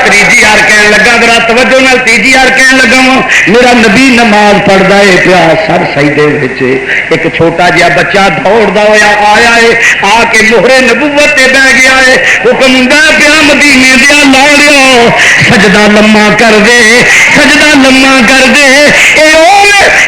تیجی یار کہنے لگا، ذرا توجہ نال تیجی یار کہنے لگا وا، میرا نبی نماز پڑھتا ہے پیا، سر سجدے وچ ایک چھوٹا جہا بچہ دوڑدا ہوا آیا ہے، آ کے موہرے نبوت تے بہ گیا ہے، حکم ہوندا پیا مدینے دیا لاڑیو سجدہ لما کر دے، سجدہ لما کر دے۔ اے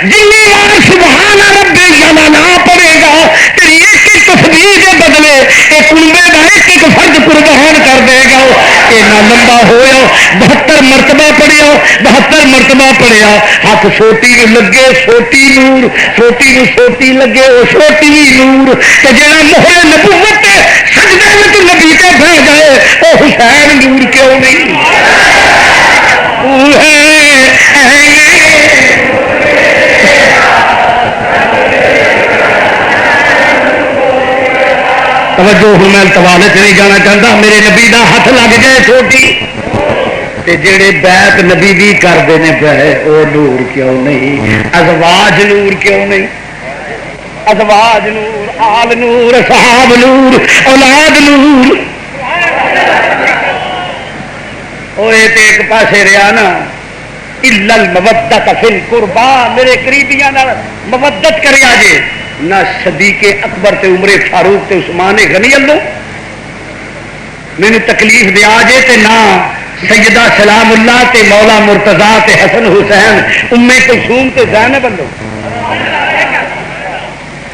جنی بار سبحان ربی جلالا پڑے گا تیری ایک تصویر کے بدلے لے یہ کنبے کا ایک ایک فرد قربان کر دے گا اینا لمبا ہویا 72 مرتبہ پڑھیا 72 مرتبہ پڑھیا ہاتھ سوٹی لگے سوٹی نور سوٹی نو سوٹی لگے وہ سوٹی نور کہ جہاں مہر نبوت سجدے میں نبی تے بہ جائے وہ حسین نور کیوں نہیں توجہ ہوں میں توالے چ نہیں جانا چاہتا میرے نبی دا ہاتھ لگ جائے چھوٹی تے جڑے بیعت نبی دی کرتے ہیں پے وہ نور کیوں نہیں ازواج نور کیوں نہیں ازواج نور آل نور صحاب نور اولاد نور وہ ایک پاسے رہا نا الا المودت فی القربا میرے قریبیاں نال مودت کریا جے نہ صدیق اکبر تے عمر فاروق تے عثمان غنی اللہ مینوں تکلیف دیا جے تے نہ سیدہ سلام اللہ تے مولا مرتضی تے حسن حسین ام کلثوم تے زینب اللہ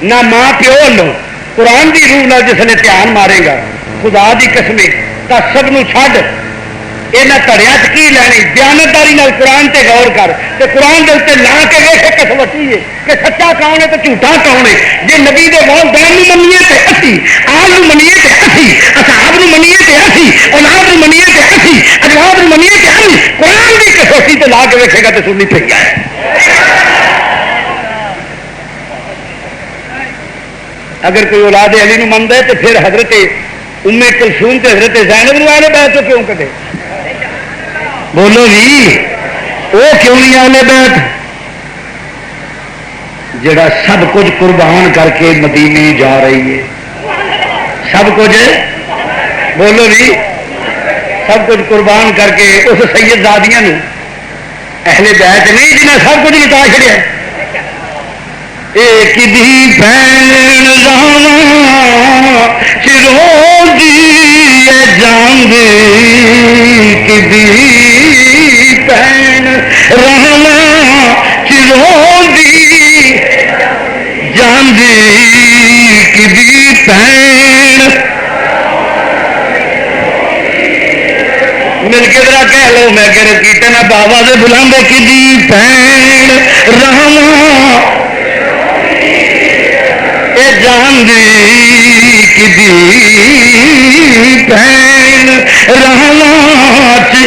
نہ ماں پیو اللہ قرآن دی روح نال جس نے دھیان مارے گا خدا دی قسم تا سب نو چھڈ یہاں تڑیا کی لینی دیانتداری نال قرآن تے غور کر تے قرآن دے اتنے لا کے ویسے کسوٹی ہے کہ سچا کون ہے تو جھوٹا کون ہے جی نبی دے والدین منیے تے اسی آل منیے تے اسی اصحاب منیے تے اسی اولاد منیے تے اسی ازواج منیے تے اسی قرآن کی کسوٹی تے لا کے ویسے گا تو سننی پی ہے اگر کوئی اولاد علی نو منتا ہے تو پھر حضرت ام کلثوم تے حضرت زینب نو آنے بیعت تو کیوں کٹے بولو جی وہ کیوں نہیں آنے بیعت جڑا سب کچھ قربان کر کے مدینے جا رہی ہے سب کچھ بولو جی سب کچھ قربان کر کے اس سید زادیاں نو اہل بیعت نہیں جنہیں سب کچھ لٹا چھڑیا ایک دی بہن راواں چرو دی جان دے کدی بہن راواں چرو دی جان دے کدی بہن مل کے ذرا کہہ لو میں کہ کیتے نہ بابا دے بلاندے کدی بہن راواں جان دی کدی بہن رہنا اچھی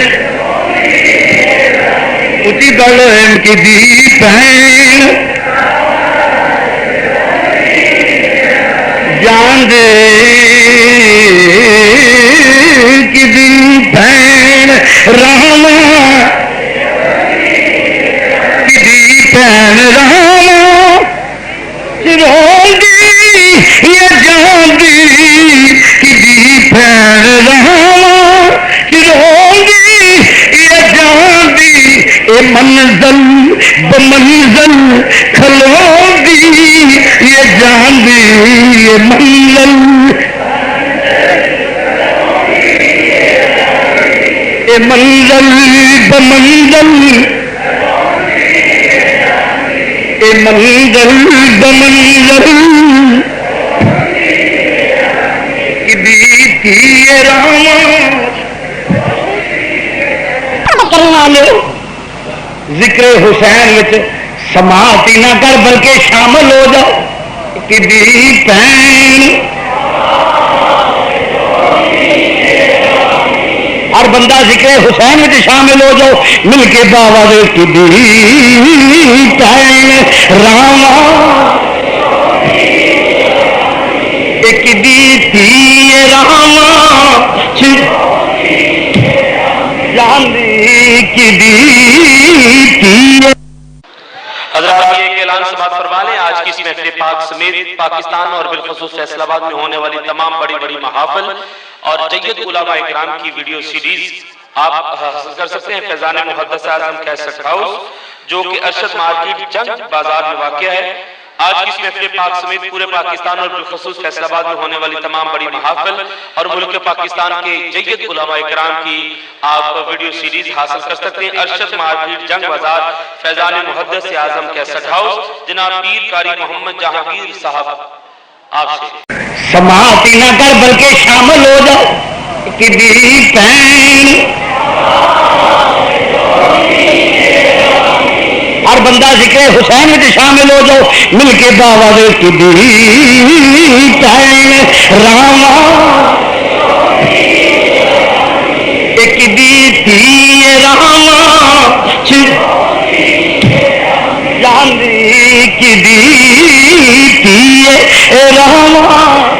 گل کدی بہن جان دے کدی بہن رہنا کدی بہن رہنا چرو یہ جان دی کدی بہن رہواں چرونگی یہ جان دی اے منزل بمنزل کھلونگی یہ جان دی یہ منزل اے منزل بمنزل اے منزل بمنزل ذکر حسین سماعت نہ کر بلکہ شامل ہو جاؤ کدی بہن ہر بندہ ذکر حسین میں شامل ہو جاؤ مل کے بابا دے کدی بہن راواں کدی تھی راواں جان دی کدی تھی حضرات یہ اعلان سماعت فرما لیں آج کی اس محفل پاک سمیت پاکستان اور بالخصوص فیصل آباد میں ہونے والی تمام بڑی بڑی محافل اور جید علماء اکرام کی ویڈیو سیریز آپ حاصل کر سکتے ہیں فیضان محدث اعظم کیسٹ ہاؤس جو کہ ارشد مارکیٹ جنگ بازار میں واقع ہے آج کی اس محفل پاک سمیت پورے پاکستان اور بالخصوص فیصل آباد میں ہونے والی تمام بڑی محافل اور ملک پاکستان کے جید علماء اکرام کی آپ ویڈیو سیریز حاصل کر سکتے ہیں ارشد مارکیٹ جنگ بازار فیضان محدث اعظم کیسٹ ہاؤس جناب پیر قاری محمد جہانگیر صاحب آپ سے سماعت ہی نہ کر بلکہ شامل ہو جاؤ کہ بہن ہر بندہ ذکر حسین میں شامل ہو جاؤ مل کے دعویٰ دے کہ بہن راما ایک دی تھی راما جاندی کی دی تھی راما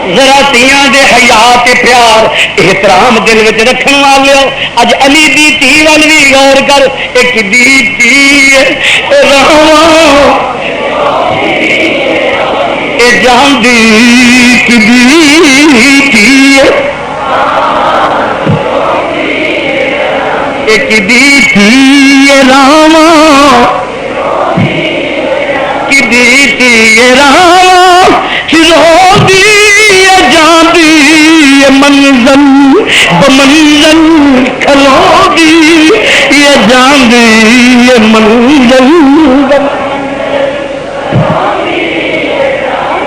ذرا تیاں دے حیات پیار احترام دل وچ رکھن والے اج علی دی تھی ول بھی غور کر ایک دی تھی راما اے جاندی کی دی تھی ایک دی تھی راما کی دی تھی راما رو دی جاندی منزل بمنزل کھلو دی یہ جاندی منزل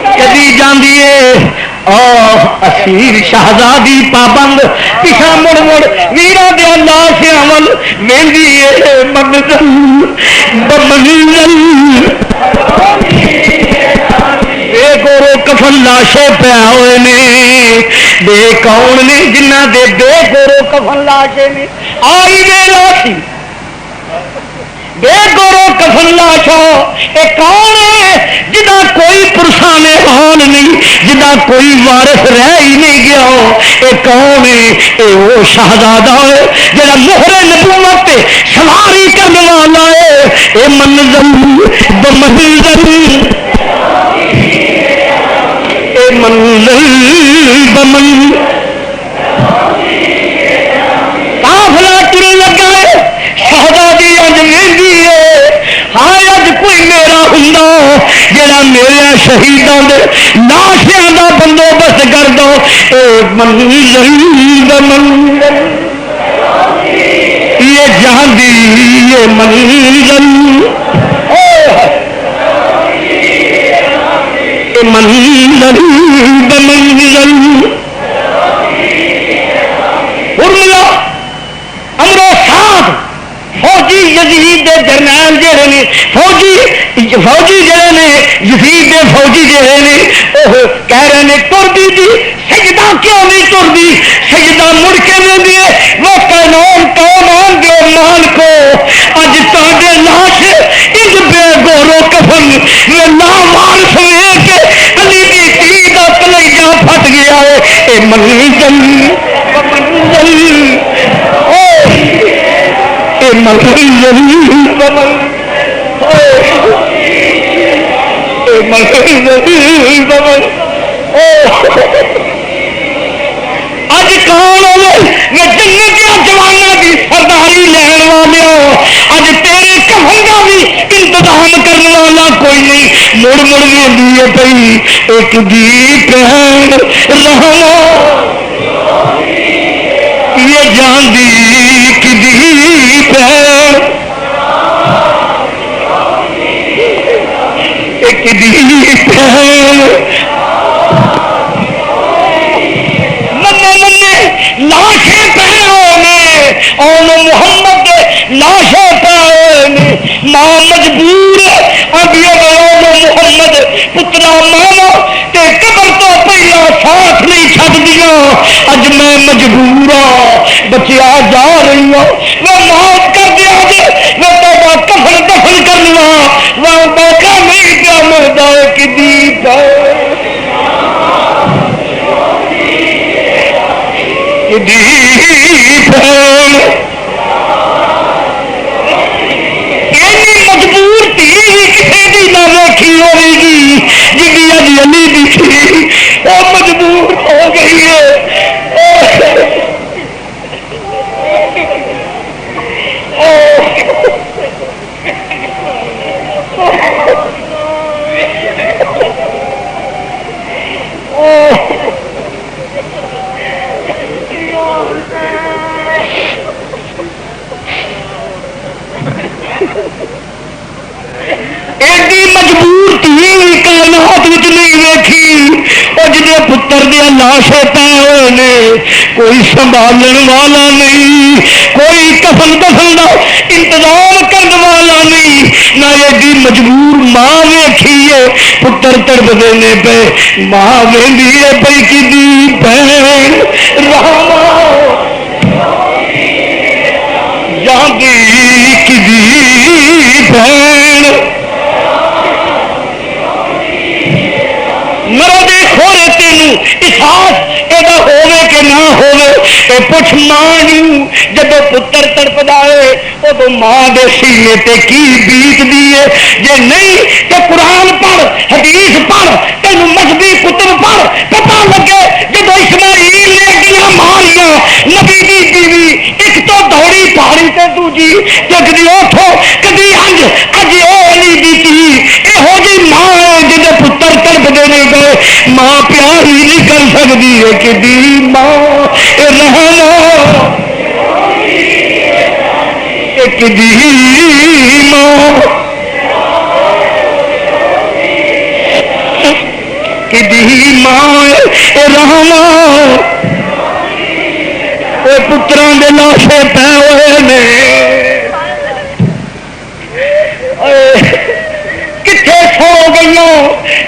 کدی جاندی ہے اسیر شہزادی پابند پیچھا مڑ مڑ ویرا دیا لاشیاں ول ویندی ہے منزل بمنزل بے گورو کفن لاشے پیا ہوئے نے بے کون نے جنہ دے بے گورو کفن لاشے نے آئی بے لاشی بے گورو کفن لاشا اے کون ہے جدا کوئی پرسانے حال نہیں جدا کوئی وارث رہ ہی نہیں گیا ہو اے کون ہے اے وہ شہزادہ ہے جڑا مہر نبوت تے سواری کرنے والا ہے اے منزل بمنزل اے منزل بمنزل قافلہ ٹر لگا ہے شہزادی اج ویندی ہے ہائے اج کوئی میرا ہوندا جڑا میرے شہیداں دے لاشیاں دا بندوبست کر دو اے منزل بمنزل یہ جاندی یہ منزل منزل بمنزل ارملا امرو ساتھ فوجی یزید دے درمیان جڑے نے فوجی جڑے نے یزید دے فوجی جڑے نے وہ کہہ رہے نے ٹردی دی سجدہ کیوں نہیں ٹردی سجدہ مڑ کے دے دیے وہ قانون کون دے مان کو اج تاڈے لاش اس بے گورو کفن یہ لامارس لے کے علی دی تھی دا کلیجہ پھٹ گیا ہے اے منزل منزل اے منزل اے منزل اج کون ہوئے میں جنتیاں جوانوں کی سرداری لین والے اج تیرے کفن کا بھی انتظام کرنے والا کوئی نہیں مڑ مڑ ویندی پئی ایک دی بہن رہنا یہ جاندی کی دی بہن ایک دی بہن لاشیں پہنے ہونے اور محمد لاشیں پہنے ماں مجبور ابھی محمد پترا مانا تے قبر تو پہلا ساتھ نہیں چھڈ دیا اج میں مجبور ہوں بچیا جا رہی ہوں وہ معاف کر دیا جے میں تیرا کفن دفن کرنا وہ موقع نہیں پیا ملتا ہے کہ دیپ ہے مجبور تھی کسی کی نہ رکھی ہوئے گی جی اج علی دی تھی وہ مجبور ہو گئی ہے ایڈی مجبور تھی کائنات دے پتر دیا لاشیں پے ہوئے نے، کوئی سنبھالن والا نہیں، کوئی کفن دفن کا انتظام کرنے والا نہیں، نہ ایڈی مجبور ماں ویکھیے پتر تڑپتے نے پے، ماں ویندی ہے پئی کدی بہن رہا جاندی کدی بہن مرے کھورے تینوں احساس یہ ہوے کہ نہ ہوے اے پوچھ ماں جب پتر تڑپدا ہے ادو ماں دے سینے تے کی بیت دی ہے، جے نہیں تے قرآن پڑھ حدیث پڑھ تینوں مذہبی کتب پڑھ پتہ لگے جب اسماعیل نے اگیاں ماریاں نبی دی بیوی ایک تو دوڑی پہاڑی تے دوجی تے کدی اٹھو کدی اج او علی دی تھی یہو جی ماں ہے جے پتر تڑپدے نہیں گئے ماں پیار ہی نہیں کر سکتی ہے کہ دی ماں رہنا ایک دی ماں کہ دی ماں رہنا پتروں کے لاشے پے ہوئے نے کتنے سو گئی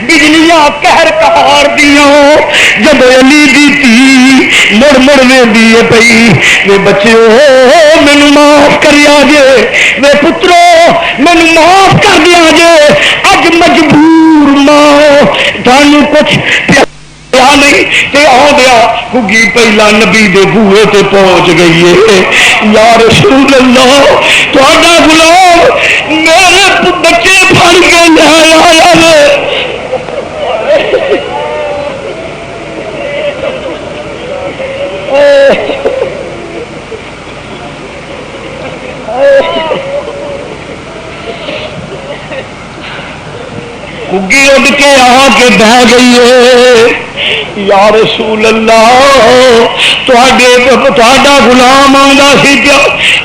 بجلیاں قہر قہار دیا جب علی دی تھی مڑ مڑ ویندی ہے پئی وے بچے مینوں معاف کریا جے وے پترو مینوں معاف کر دیا جے اج مجبور ماں تانوں کچھ نہیں تے آدیا کگی پہلا نبی دے بوئے تے پہنچ گئی ہے یا رسول اللہ تہاڈا غلام میرے بچے پھڑ کے لے آیا ہے کگی اڈ کے آ کے بہ گئی ہے یا رسول اللہ تہاڈا غلام آندا سی پیا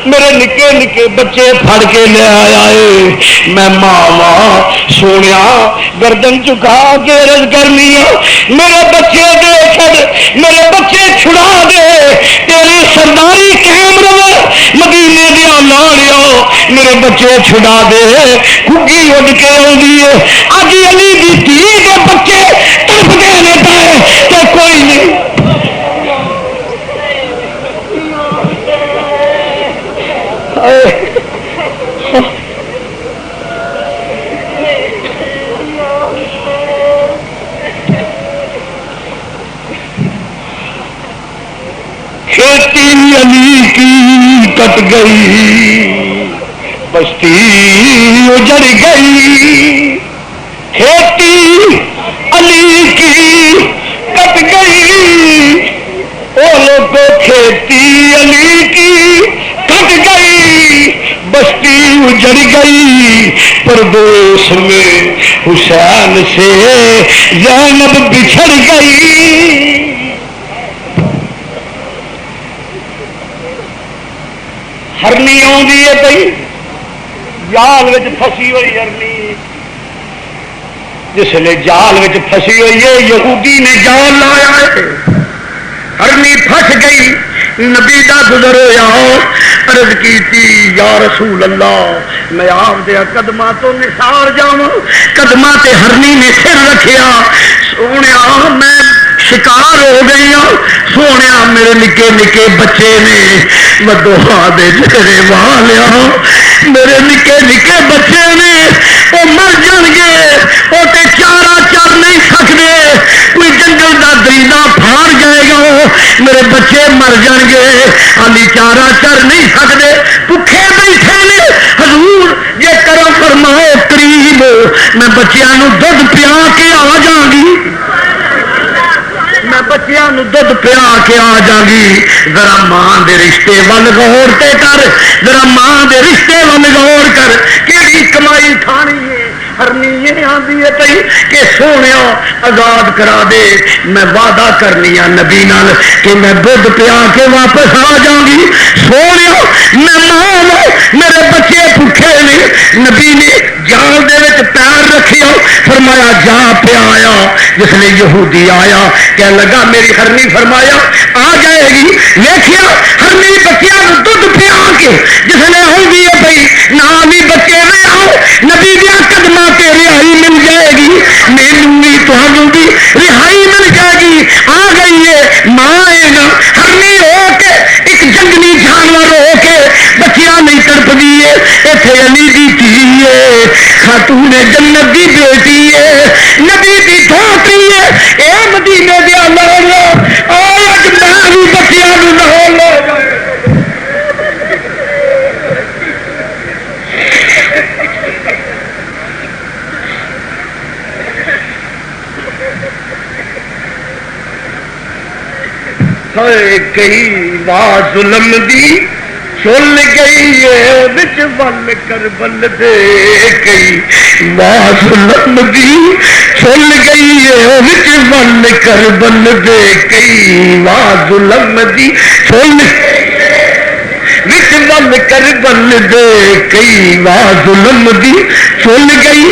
میرے نکے نکے بچے پھڑ کے لے آیا ہے میں ماں سونیا گردن چکا کے عرض کرنی میرے بچے دے چھڑ میرے بچے چھڑا دے تیری سرداری قائم رہے مدینے دیا لاڑیو میرے بچے چھڑا دے کگی اڈ کے آئی ہے اج علی دی دھی دے بچے تڑپتے نے پے تو کوئی نہیں کھیتی علی کی کٹ گئی بستی اجڑ گئی کھیتی علی کی کٹ گئی وہ لوگ کھیتی علی کی کٹ گئی بستی اجڑ گئی پردیس میں حسین سے زینب بچھڑ گئی ہرنی آئی ہے پی جال پھسی ہوئی ہرنی جس نے جال پھسی ہوئی ہے یہودی نے جال لایا ہے ہرنی پھس گئی نبی دا گزر ہویا عرض کی یا رسول اللہ میں آپ دیا قدماں تو نثار جاواں قدماں تے ہرنی نے سر رکھیا سونے میں شکار ہو گئی ہوں سونے میرے نکے نکے بچے نے مدوہا دے چہرے والیا میرے نکے نکے بچے نے وہ مر جان گے وہ تے چارہ چر نہیں سکتے کوئی جنگل دا دریندہ پھاڑ جائے گا میرے بچے مر جان گے علی چارہ چر نہیں سکتے بھوکے بیٹھے نے حضور یہ کرم فرمائے قریب میں بچیاں نو دودھ پیا کے آ جاؤں گی میں بچیاں نو دودھ پیا کے آ جاگی ذرا ماں دے رشتے ول غور تے کر ذرا ماں دے رشتے ول غور کر کیڑی کمائی کھانی ہے ہرنی یہ آندی ہے پئی کہ سونیا آزاد کرا دے میں وعدہ کرنی ہے نبی نال کہ میں دودھ پیا کے واپس آ جاؤں گی سونیا میں ماں میرے بچے بھوکے نے نبی نے جال دے وچ پیر رکھیا فرمایا جا پیا آیا جس نے یہودی آیا کہنے لگا میری ہرنی فرمایا آ جائے گی ویکھیا ہرنی بچیاں دودھ پیا کے جس نے ہوگی ہے بھائی نام ہی بچے میں آؤ نبی دیا قدمہ تے رہائی مل جائے گی مینوں بھی تہاڈوں بھی رہائی مل جائے گی آ گئی ہے ماں ہے نا ہرنی ہو کے ایک جنگلی جانور ہو کے بچیاں نہیں تڑپ دیے اتنے علی دی دھی ہے خاتون جنت دی بیٹی ہے نبی دی دھوتی ہے اے مدینے دیا لوگو آج میں بھی بچیاں نو لو کئی واہ ظلم دی چل گئی ہے بچ بل کر بل دے کئی واہ ظلم دی چل گئی ہے بچ بل کر بل دے کئی واہ ظلم دی چل وچ بل کر بل دے کئی واہ ظلم دی چل گئی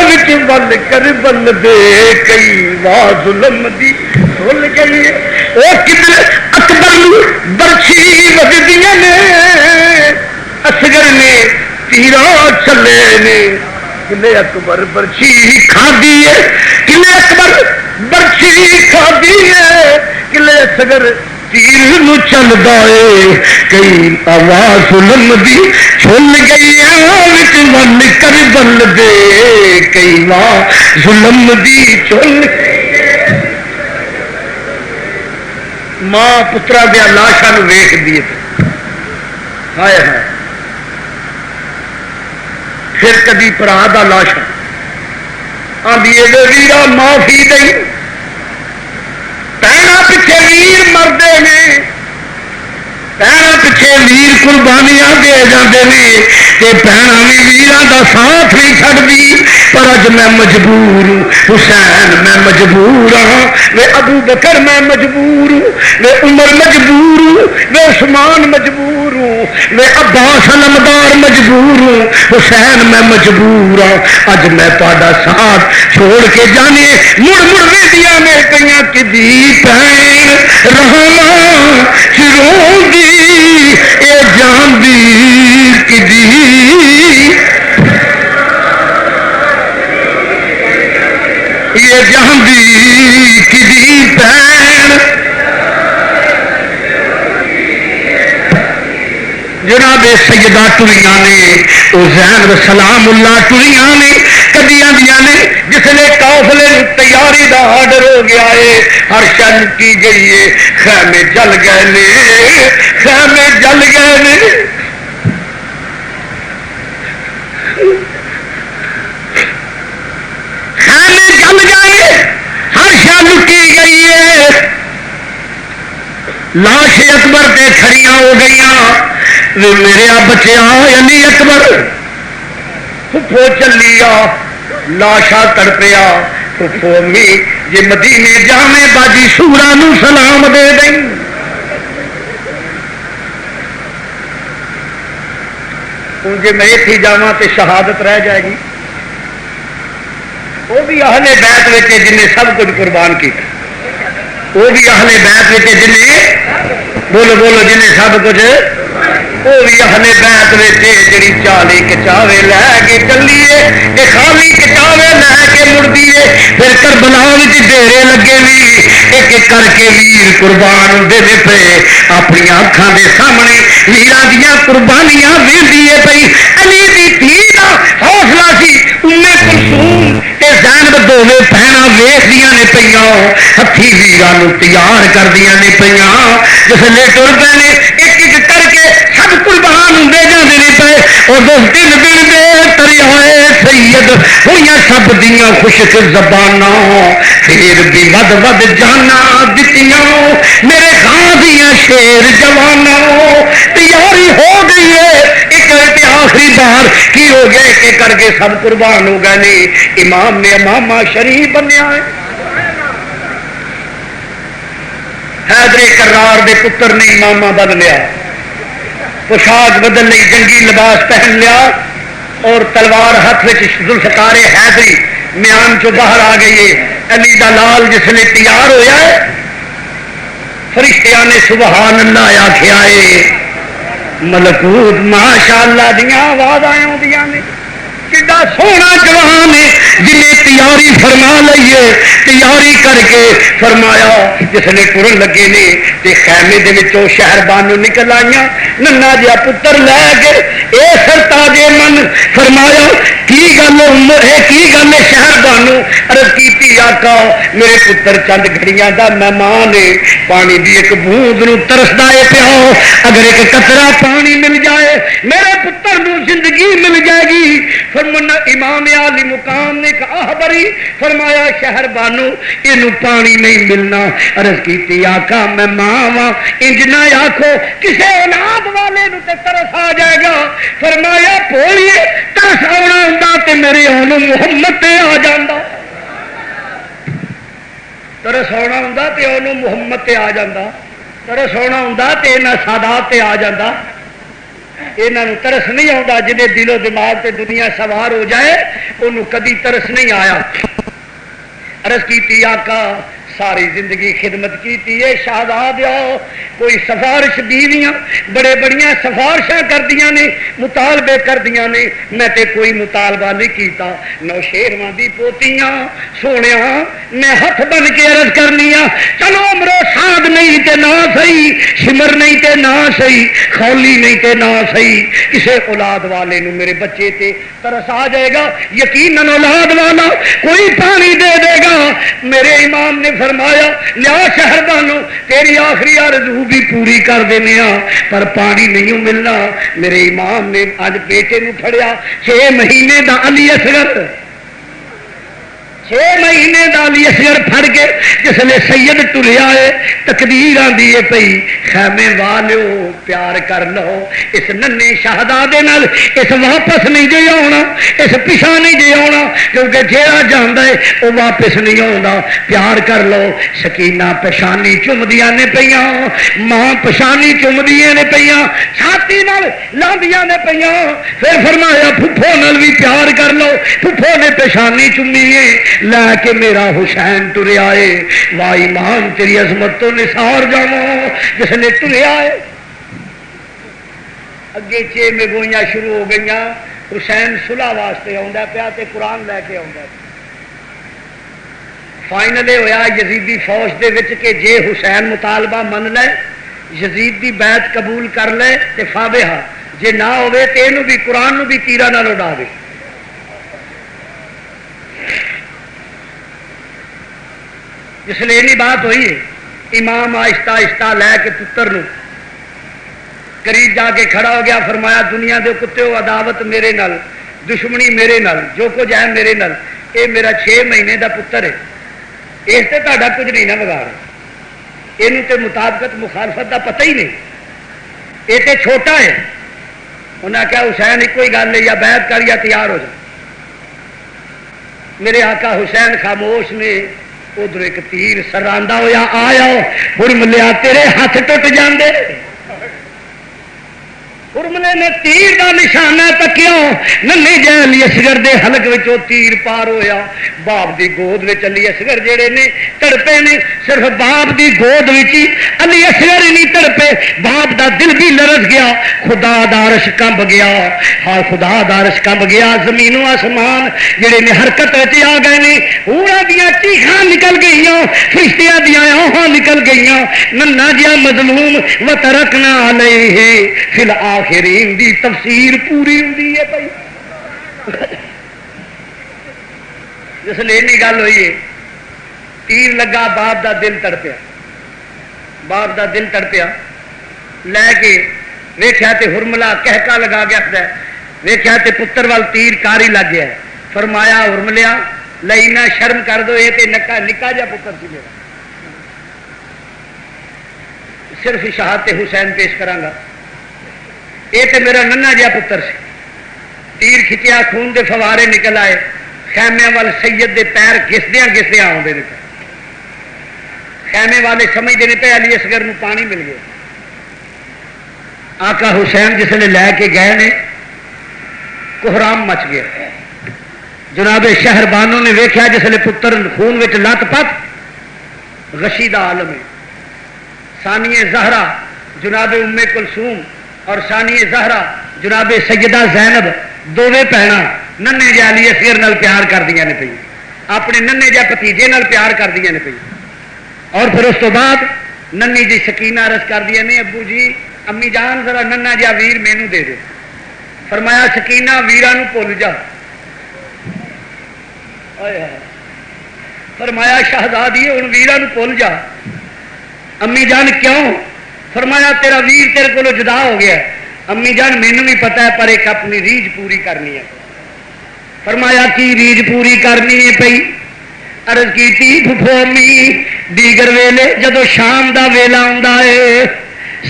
وچ بل کر بل دے کئی واہ ظلم دی چل گئی وہ کدھر اکبر برچھی وجدیاں نے اصغر نے تیرا چلے نے کلے اکبر برچھی کھادی ہے کلے اکبر برچھی کھادی ہے کلے اصغر تیر نو چلدا ہے کئی آواز ظلم دی چل گئی وچ ول کر بل دے کئی واہ ظلم دی چل ماں پترا دیا لاشاں ویخ دیے ہائے ہائے پھر کدی برا دا لاشا آدھی ویرا معافی دئی پینا پیچھے ویر مردے نے پینا پیچھے ویر قربانیاں دے جاندے نے تے پینا بھی ویراں دا ساتھ نہیں چھڈدی پر اج میں مجبور ہوں حسین میں مجبور ہاں وے ابو بکر میں مجبور ہوں وے عمر مجبور ہوں وے عثمان مجبور ہوں وے عباس علمدار مجبور ہوں حسین میں مجبور ہاں اج میں تہاڈا ساتھ چھوڑ کے جانے مڑ مڑ ویندیاں نے کئیاں کدی پین رہواں چروں دی اے جان دی کدی یہ جاندی کدی پین جناب سیدہ ٹریاں نے زین سلام اللہ ٹریاں نے کدی آدیاں نے جس نے قافلے تیاری دا آرڈر ہو گیا ہے ہر شن کی گئی ہے خیمے جل گئے نے خیمے جل گئے نے لٹی گئی ہے لاش اکبر تے کھڑیاں ہو گئی میرے بچیا علی اکبر پھپھو چلیا لاشا تڑپیا پھپھو امی جی مدینے جاویں باجی سورا نو سلام دے دیں ہوں جی میں اتھی جاواں تے شہادت رہ جائے گی وہ بھی اہل بیت وچ جن نے سب کچھ قربان کیا وہ بھی اہل بیت وچ جن نے بولو بولو جن نے سب کچھ وہ بھی اہل بیت وچ جڑی 40 کچاوے لے کے چلیے کہ خالی کچاوے لے کے مڑدیے پھر کربلا وچ ڈیرے لگے بھی ایک ایک کر کے ویر قربان ہوندے نے پے اپنی اکھاں دے سامنے ویراں دیاں قربانیاں ویندی ہے پئی علی دی دھی دا حوصلہ سی کلثوم زینب دوویں بہناں ویکھدیاں نے پئیاں ہتھی ویراں تیار کردیاں نے پئیاں جس لے ٹر پے نے ایک ایک کر کے سب قربان ہوندے جاندے نے پے اور دس دن دے تریائے سید ہوئیاں سب دیاں خشک زباناں پھر بھی ود ود جانا دتیاں میرے خاں دیاں شیر جواناں تیاری ہو گئی ہے ایک آخری بار کی ہو گئے کہ کر کے سب قربان ہو گئے نہیں امام نے امامہ شریف بنیا ہے حیدر کرار دے پتر نے امامہ بن لیا پوشاک بدل لی، جنگی لباس پہن لیا اور تلوار ہاتھ میں ذوالفقار حیدری میان چو باہر آ گئی ہے۔ علی دا لال جس نے تیار ہویا ہے، فرشتیاں نے سبحان اللہ آخیا ہے، ملکوت ماشاء اللہ دیا آواز آیا نے، کڈا سونا جوان ہے جنہیں تیاری فرما لئیے، تیاری کر کے فرمایا جس نے ٹرن لگے نے تے خیمے دے وچوں شہر بانو نکل آئیاں، ننا جہا پتر لے کے اے سرتاجے من فرمایا کی گل ہے، کی گل ہے شہر بانو؟ عرض کیتی آقا میرے پتر چند گھڑیاں دا مہمان ہے، پانی دی ایک بوند نو ترسدا ہے پیا، اگر ایک قطرہ پانی مل جائے میرے پتر نو زندگی مل جائے گی۔ فرمایا امام عالی مقام نے کہا بری، فرمایا شہر بانو یہ پانی نہیں ملنا۔ عرض کی آقا میں ماں وا، انج نہ آخو کسے اولاد والے نو تے ترس آ جائے گا۔ فرمایا بولیے ترس آنا ہوں تے میرے آن محمد تے آ جاندہ، ترس آنا ہوں تے آن محمد تے آ جاندہ، ترس آنا ہوں تے انہاں سادات تے آ جاندہ۔ یہاں ترس نہیں آتا، جنہیں دل و دماغ تے دنیا سوار ہو جائے انہوں کدی ترس نہیں آیا۔ عرض کی آقا ساری زندگی خدمت کی ہے، شہزاد کوئی سفارش بیویاں بڑے بڑیاں سفارشاں کردیاں نے، مطالبے کردیاں نے، میں تے کوئی مطالبہ نہیں کیتا۔ نوشیروان دی پوتیاں سونیا میں ہاتھ بن کے عرض کرنی آ، چلو امرو ساد نہیں تے نہ سہی، شمر نہیں تے نہ سہی، خولی نہیں تے نہ سہی، کسے اولاد والے نو میرے بچے تے ترس آ جائے گا، یقیناً اولاد والا کوئی پانی دے دے گا۔ میرے امام نے فرمایا لیا شہر بانو تیری آخری آرزو بھی پوری کر دینے پر پانی نہیں ملنا۔ میرے امام نے اج بیٹے نو پھڑیا 6 مہینے دا علی اصغر، 6 مہینے دا علی اصغر پھڑ کے جس نے سید ٹریا ہے، تقدیر آندی ہے پئی خیمے والو پیار کر لو اس ننے شہزادے نال، اس واپس نہیں جے آنا، اس پیچھا نہیں جے آنا، کیونکہ جہاں جانا ہے وہ واپس نہیں آتا، پیار کر لو۔ سکینہ پچھانی چومدیاں نے پئیاں، ماں پچھانی چومدیاں نے پئیاں، چھاتی نال لاندیاں نے پئیاں، پھر فرمایا پھپھو نال بھی پیار کر لو، پھپھو نے پچھانی چومی ہے لا کے میرا حسین ٹریا ہے، واہ ایمان تیری عظمت تو نثار جاؤ جس نے ٹریا ہے۔ اگے 6 میں گوئیاں شروع ہو گئی، حسین صلح واسطے آندا پیا تے قرآن لے کے آندا۔ فائنل ہویا یزیدی فوج دے وچ کہ جے حسین مطالبہ من لے، یزید دی بیعت قبول کر لے تے فابہا، جے نہ ہوئے تے اینو بھی قرآن نو بھی تیرا نال اڑا دے۔ جس لیے نہیں بات ہوئی ہے، امام آہستہ آہستہ لے کے پتر نو قریب جا کے کھڑا ہو گیا، فرمایا دنیا دے کتے ہو، عداوت میرے نال، دشمنی میرے نال، جو کچھ ہے میرے نال، اے میرا 6 مہینے دا پتر ہے، اس سے تہاڈا کچھ نہیں نہ بگاڑ، یہ تے مطابقت مخالفت دا پتہ ہی نہیں، یہ تے چھوٹا ہے۔ انہاں کہا حسین ایک کوئی گل ہے، یا بیعت کر یا تیار ہو جا۔ میرے آقا حسین خاموش نے ادھر ایک تیر سراندہ ہویا آیا، حرملیا تیرے ہاتھ ٹوٹ جاندے، حرملے نے تیر دا نشانہ تکیا، ننے جے علی اصغر دے حلق وچوں تیر پار ہویا، باپ دی گود وچ علی اصغر جڑے نے تڑپے نے، صرف باپ دی گود وچ علی اصغر ہی نہیں تڑپے، باپ دا دل بھی لرز گیا، خدا دا عرش کمب گیا، ہاں خدا دا عرش کمب گیا، زمین و آسمان جڑے نے حرکت وچ آ گئے نے، ہوراں دیاں چیخاں نکل گئیاں، فرشتیاں دیاں آہاں نکل گئیاں، ننا جیا مظلوم وترکنا علیہ فی الآخرین دی تفسیر پوری ہوندی ہے بھائی۔ جس لیے نہیں گل ہوئی ہے، تیر لگا باپ دا دل تڑپیا، باپ دا دل تڑپیا، لے کے ویکھیا تے حرملہ کہکا لگا گیا، ویکھیا تے پتر وال تیر کاری لگ گیا، فرمایا حرملیا لینا شرم کر دو، یہ تے نکا جا پتر سی میرا، صرف شہادت حسین پیش کراں گا، یہ تے میرا ننا جہا پتر سی۔ تیر کھچیا، خون دے فوارے نکل آئے، خیمے وال سید دے پیر گھسدیاں گھسدیاں آتے ہیں، خیمے والے سمجھتے ہیں پہ علی اصغر نو پانی مل گیا، آقا حسین جسے لے کے گئے نے کوہرام مچ گیا. جناب شہر بانو نے ویکھیا جسے پتر خون وچ لت پت غشیدہ عالم ہے. ثانیہ زہرا جناب ام کلثوم اور ثانیہ زہرا جناب سیدہ زینب دوویں بہناں ننے جے علی اصغر نال پیار کردیاں نے پئی, اپنے ننے جے بھتیجے نال پیار کردیاں نے پئی. اور پھر اس تو بعد ننی جی سکینہ عرض کردیاں نے ابو جی امی جان ذرا ننا جا ویر مینوں دے دے. فرمایا سکینہ ویراں بھول جا. فرمایا شہزادی ہوں ویراں بھول جا. امی جان کیوں؟ فرمایا تیرا ویر تیرے کو جدا ہو گیا. امی جان مینوں بھی پتا ہے پر ایک اپنی ریج پوری کرنی ہے. فرمایا کی ریج پوری کرنی ہے پئی؟ عرض کی پھپھو امی دیگر ویلے جدو شام دا ویلا آندا ہے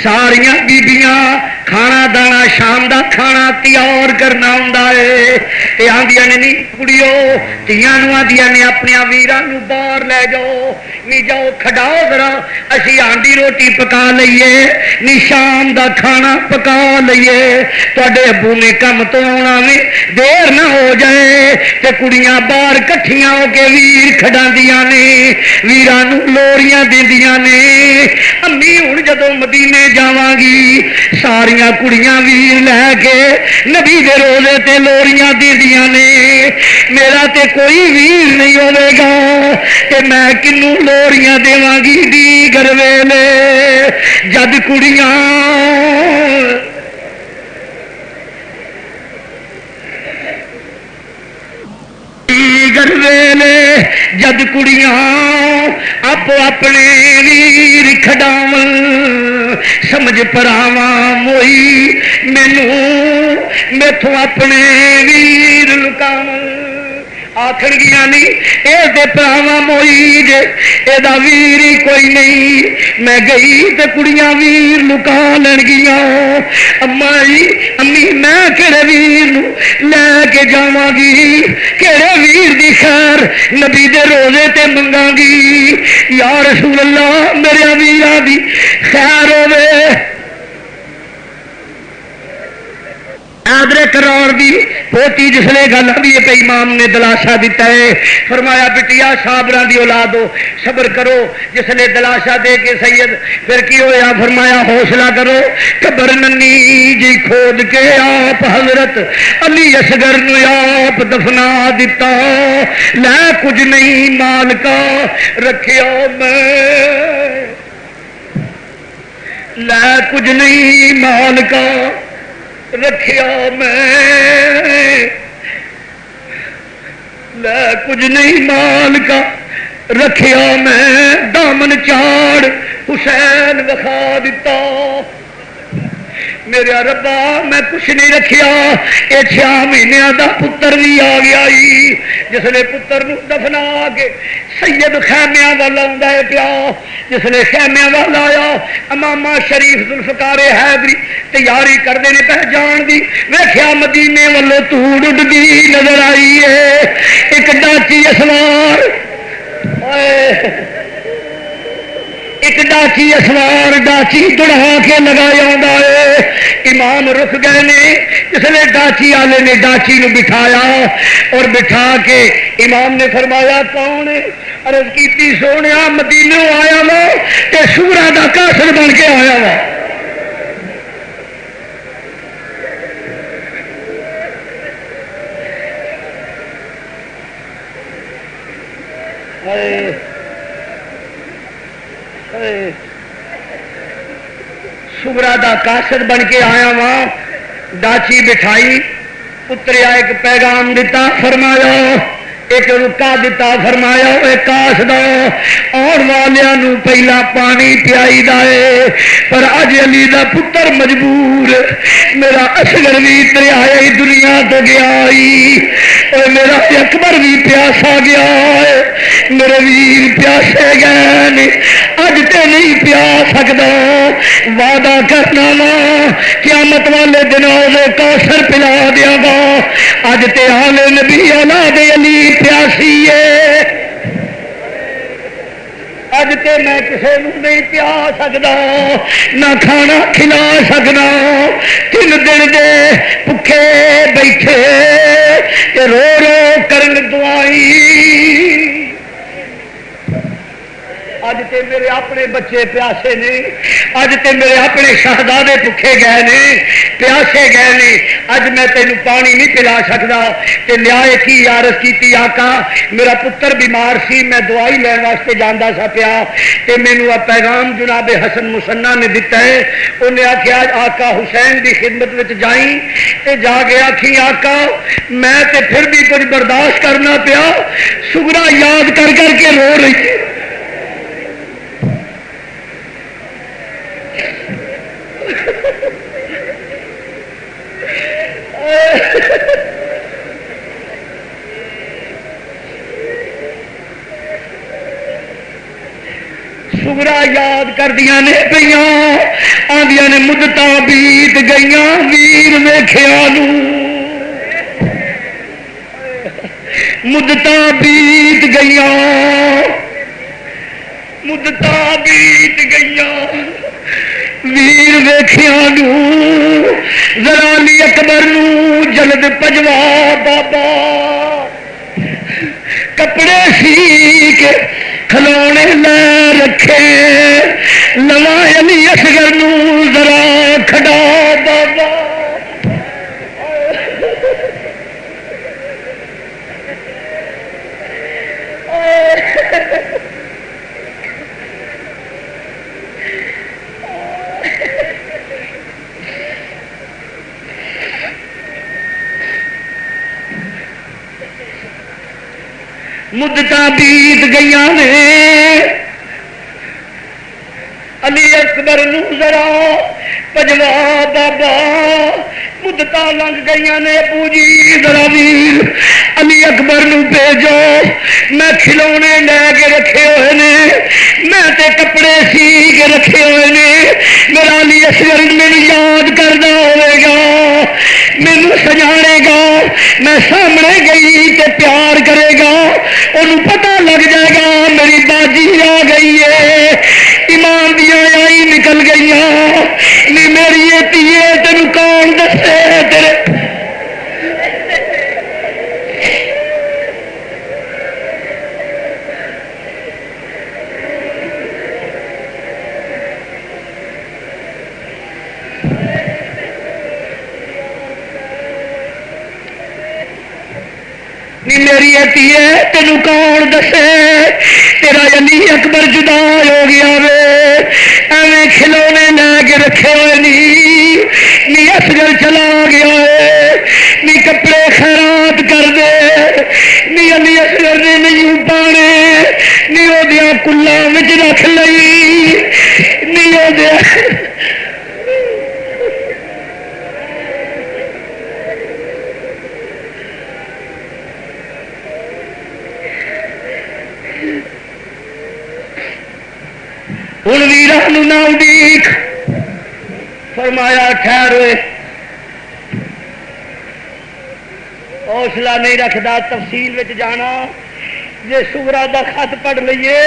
ساریاں بیبیاں کھانا دانا شام دا کھانا تیار کرنا ہوندا ہے. تے آندیاں نے نہیں کڑیو تیاں نو آندیاں نے اپنے ویراں نو باہر لے جاؤ نی جاؤ کھڈاؤ ذرا اسی آنڈی روٹی پکا لئیے نی شام دا کھانا پکا لئیے. تواڈے ابو نے کم تو آنا وے دیر نہ ہو جائے. تے کڑیاں باہر کٹھیاں ہو کے ویر کھڈاندیاں نے ویراں نو لوڑیاں دیندیاں نے. امی ہن جدوں مدینے جاواں گی ساریاں کڑیاں ویر لے کے نبی دے روزے تے لوڑیاں دیندیاں نے. میرا تے کوئی ویر نہیں ہوے گا تے میں کنوں لوڑیاں دیواں گی دیگر ویلے جد کڑیاں دیگر ویلے جد کڑیاں آپ اپنے ویر کھڈاون سمجھ پراواں موئی مینوں میتھوں اپنے ویر لکاون. آخر گیا نہیں یہ پراواں موئی جے یہ ویر ہی کوئی نہیں. میں گئی تو کڑیاں ویر لکا لین گیا. اما جی امی میں کہڑے ویر لے کے جاواں گی کہڑے ویر دی خیر نبی دے روزے تے منگاں گی. یا رسول اللہ میرے ویراں دی خیر ہوے. آدرے کرور دی پوتی جسلے گل بھی پہ امام نے دلاسا دیتا ہے. فرمایا بٹیا صابراں دی اولاد ہو صبر کرو. جسلے دلاسا دے کے سید پھر کی ہویا فرمایا حوصلہ کرو. قبر ننی جی کھود کے آپ حضرت علی اصغر نو آپ دفنا دیتا. لے کچھ نہیں مال کا رکھیا میں لے کچھ نہیں مال کا رکھیا میں لے کچھ نہیں مال کا رکھیا میں دامن چاڑ حسین وکھا دیتا. میرے ربا میں کچھ نہیں رکھیا. یہ 6 مہینوں دا پتر بھی آ گیا جسے پتر نو دفنا کے سید خیمیاں والا آندا ہے پیا. جسے خیمیاں والا آیا امامہ شریف ذوالفقار حیدری تیاری کرتے ہیں پہچان دی. ویکھیا مدینے والوں دھوڑ اڈدی نظر آئی ہے. ایک ڈاچی اسوار ایک ڈاچی اسوار ڈاچی دڑھا کے لگایا ہے. امام رک گئے نے جسے ڈاچی والے نے ڈاچی نو بٹھایا اور بٹھا کے امام نے فرمایا کون ہے؟ عرض کیتی سونے مدینوں آیا وا تے سورا دا کافر بن کے آیا وا. سبرا دا کاسر بن کے آیا وا. ڈاچی بٹھائی اتریا ایک پیغام دیتا فرمایا ایک رکا دیتا فرمایا ایک کاس دا آن والوں پہلا پانی پیائی دے. پر اج علی دا پتر مجبور میرا اصغر بھی تریا دنیا تو گیا اور میرا اکبر بھی پیاسا گیا ہے. میرے ویر پیاسے گئے اج تے نہیں پیا سکتا. وعدہ کرنا وا قیامت والے دنوں میں کوثر پلا دیا گا. اج تے آل نبی اولاد علی پیاسی ہے. اج تے میں کسی کو نہیں پیا سکتا نہ کھانا کھلا سکنا 3 دن دے بھکھے بیٹھے رو رو کرن دعائی اج تے میرے اپنے بچے پیاسے نے اج تے میرے اپنے شہزادے بھکھے گئے نے پیاسے گئے نے اج میں تینوں پانی نہیں پلا سکتا تے لیا کی عرض کیتی آقا میرا پتر بیمار سی میں دوائی لین واسطے جانا سا پیا تے مینوں پیغام جناب حسن مسنا نے دتا ہے انہیں آخیا آقا حسین دی خدمت وچ جائیں تے جا کے آکھی آقا میں تے پھر بھی کچھ برداشت کرنا پیا سگرا یاد کر کر کے رو رہی ہے سگرا یاد کردیا نے پہ آدیا نے مدت بیت گئی ویر ویخیا مدت بیت گئی مدت بیت گئی ویر ویخیا ذرا علی اکبر جلد پجوا بابا کپڑے سی کے کھلونے لے رکھے نواں علی اصغر ذرا کھڑا بابا مدت بیت گئی نے علی اکبر ذرا پجوا بابا مدت لنگ گئی نے ابو جی ذرا ویر علی اکبر بھیجو میں کھلونے لے کے رکھے ہوئے نے میں تے کپڑے سی کے رکھے ہوئے نے میرا علی اصغر میرے یاد کرنا ہوئے گا مینو سجاڑے گا میں سامنے گئی تے پیار کرے گا انہوں پتہ لگ جائے گا میری باجی آ گئی ہے ایمان دیا آئی نکل گئی نہیں میری یہ تیے تین کون دسے تیرے میری ہے تینوں کون دسے تیرا علی اکبر جدا ہو گیا وے ایویں کھلونے لے کے رکھے ہوئے نی اصغر چلا گیا ہے نی کپڑے خیرات کر دے نی علی اصغر نے نہیں پانے نی وہ دیا کلاں وچ رکھ لئی نی وہ دیا ہوں ویران نہ اڈیک فرمایا ٹھہر ہوئے حوصلہ نہیں رکھتا تفصیل وچ جانا جی سگرا دا خط پڑھ لیے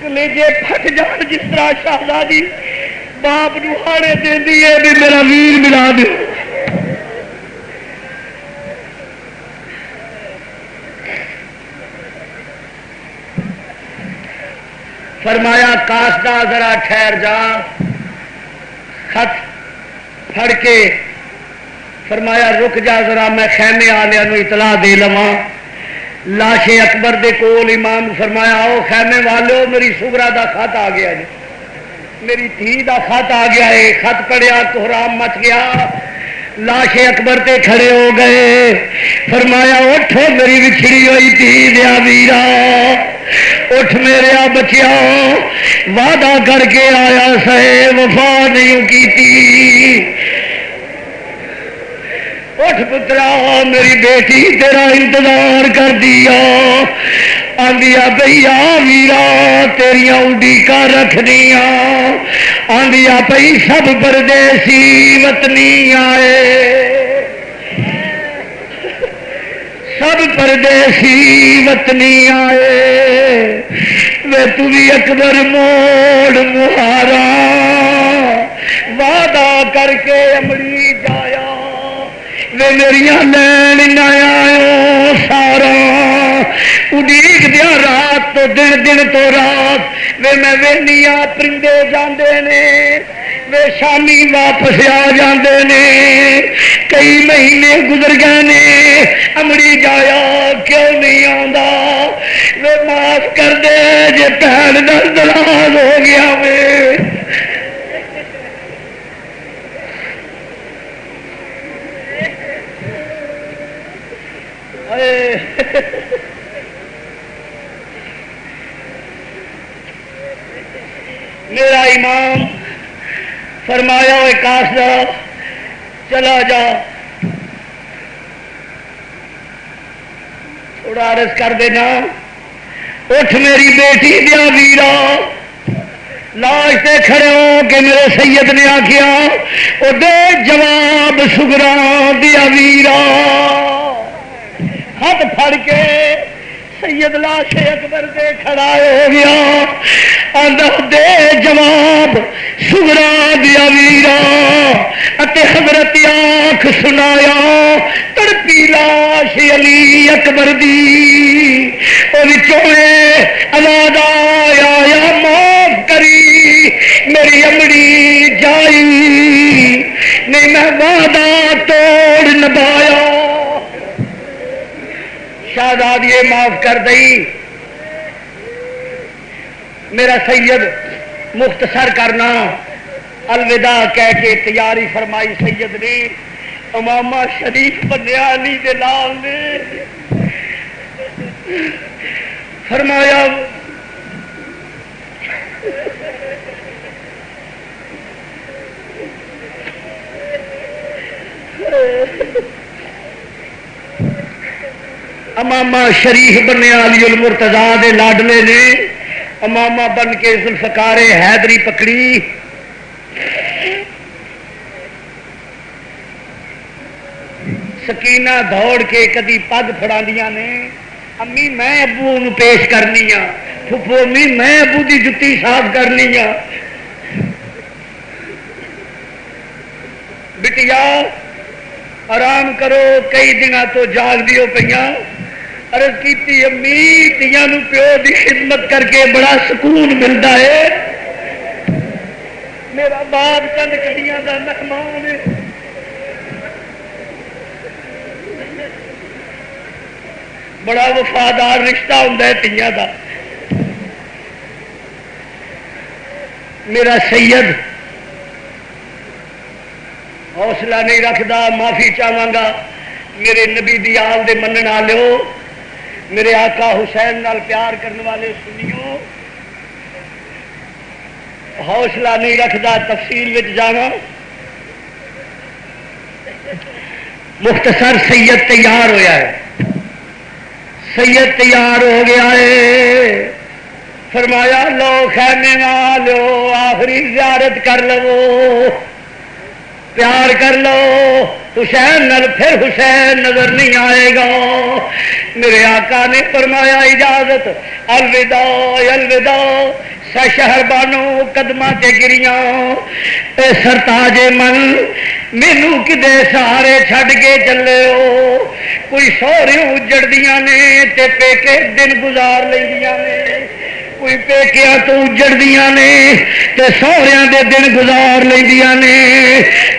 کلیجے پھٹ جان جس طرح شہزادی باپ نو ہاڑے دینی ہے بھی میرا ویر ملا دو فرمایا کاسدا ذرا ٹھہر جا خط پھڑ کے فرمایا رک جا ذرا میں خیمے والوں اطلاع دے لواں لاش اکبر دے کول امام فرمایا آؤ خیمے والو میری سگرا دا خط آ گیا جی میری دھی دا خط آ گیا ہے خط پڑھیا کوہرام مچ گیا لاش اکبر تے کھڑے ہو گئے فرمایا اٹھو میری بچھڑی ہوئی دھی دیا ویرا اٹھ میرے بچیا وعدہ کر کے آیا سہے وفا نہیں کی اٹھ پترا میری بیٹی تیرا انتظار کر دیا آندیا پئی آ ویرا تیریاں اڈیکا رکھنیا آندیا پئی سب پردیسی وطنی آئے سب پردیسی وطنی آئے وے تو بھی اکبر موڑ مہارا وعدہ کر کے امڑی جایا وے میریاں لین نہ آئے سارا اڈیگ دیا رات تو دن دن تو رات وے میں وینیا پرندے جاندے نے وے شامی واپس آ جاندے نے کئی مہینے گزر گئے نے امڑی جایا کیوں نہیں آندا وے معاف کر دے جے بھن دا دراز ہو گیا وے میرا امام فرمایا ہوئے کاسدا چلا جا تھوڑا عرض کر دینا اٹھ میری بیٹی دیا ویرا لاش سے کھڑے ہو کے میرے سید نے آخیا وہ دے جواب سگرا دیا ویرا ہاتھ پھڑ کے سید لاش اکبر دے کھڑا ہو گیا آندا دے جواب سگرا دیا ویرا اتے حضرت آنکھ سنایا تڑپی لاش علی اکبر دی او وچوں آواز آیا یا معاف کری میری امڑی جائی نہیں میں وعدہ توڑ نبھایا شہزادی یہ معاف کر دئی میرا سید مختصر کرنا الوداع کہہ کے تیاری فرمائی سید نے امامہ شریف بنیا علی دے لال نے فرمایا امامہ شریف بنیا علی المرتضیٰ دے لاڈلے نے امامہ بن کے ذوالفقار حیدری پکڑی سکینہ دوڑ کے کدی پگ پھڑاندیاں نے امی میں ابو نو پیش کرنی ہاں پھپھو امی میں ابو دی جتی صاف کرنی ہاں بٹیا آرام کرو کئی دن تو جاگ دیو پہ عرض کیتی امی تیاں نو پیو دی خدمت کر کے بڑا سکون ملتا ہے میرا باپ چند کڑیاں دا مہمان ہے بڑا وفادار رشتہ ہوتا ہے تیاں دا میرا سید حوصلہ نہیں رکھتا معافی چاہواں گا میرے نبی دی آل دے منن والو میرے آقا حسین نال پیار کرنے والے سنیو حوصلہ نہیں رکھتا تفصیل وچ جانا مختصر سید تیار ہویا ہے سید تیار ہو گیا ہے فرمایا لو خیمے والو آخری زیارت کر لو پیار کر لو حسین نال پھر حسین نظر نہیں آئے گا میرے آقا نے فرمایا اجازت الوداع الوداع شہر بانو قدماں تے گریاں اے سرتاج من مینو کدے سہارے چھڈ کے چلے ہو کوئی سہریوں اجڑدیاں نے تے پیکے دن گزار لیندیاں نے کوئی پیکیاں تو اجڑدیاں نے تے سہریاں دے دن گزار لیندیاں نے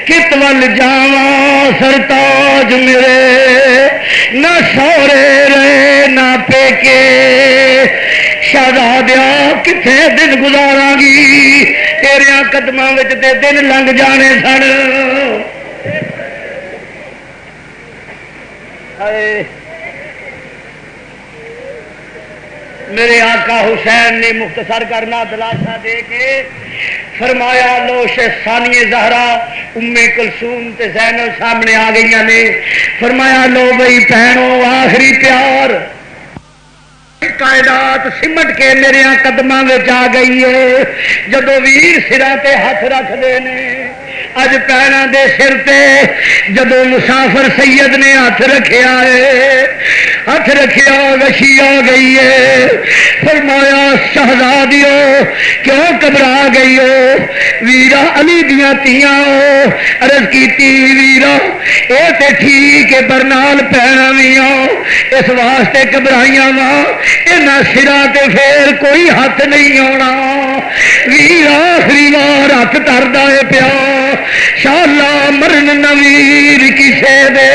کت ول جاواں سرتاج میرے نہ سہرے رہے نہ پیکے شہزادیا کتنے دن گزارا گی تیرے قدماں وچ تے دن لنگ جانے سن میرے آقا حسین نے مختصر کرنا دلاسا دے کے فرمایا لوش ثانی زہرا ام کلثوم تے زینب سامنے آ گئی نے فرمایا لو بھائی بہنوں آخری پیار کائنات سمٹ کے میرے قدماں وچ آ گئی ہے جدو ویر سراں تے ہاتھ رکھ دے نے اج پیراں دے سر تے جدو مسافر سید نے ہاتھ رکھیا ہے ہاتھ رکھیا وشی آ گئی ہے۔ فرمایا شہزادیو کیوں گھبرا گئی ہو؟ ویرا علی دیاں تیاں ہو۔ عرض کیتی ویرا اے تے ٹھیک ہے برنال پینا بھی اس واسطے گھبرائیاں وا یہاں سرا تے پھر کوئی ہاتھ نہیں آنا۔ ویر آخری بار ہاتھ کردا ہے پیا شالا مرن نویر کسے دے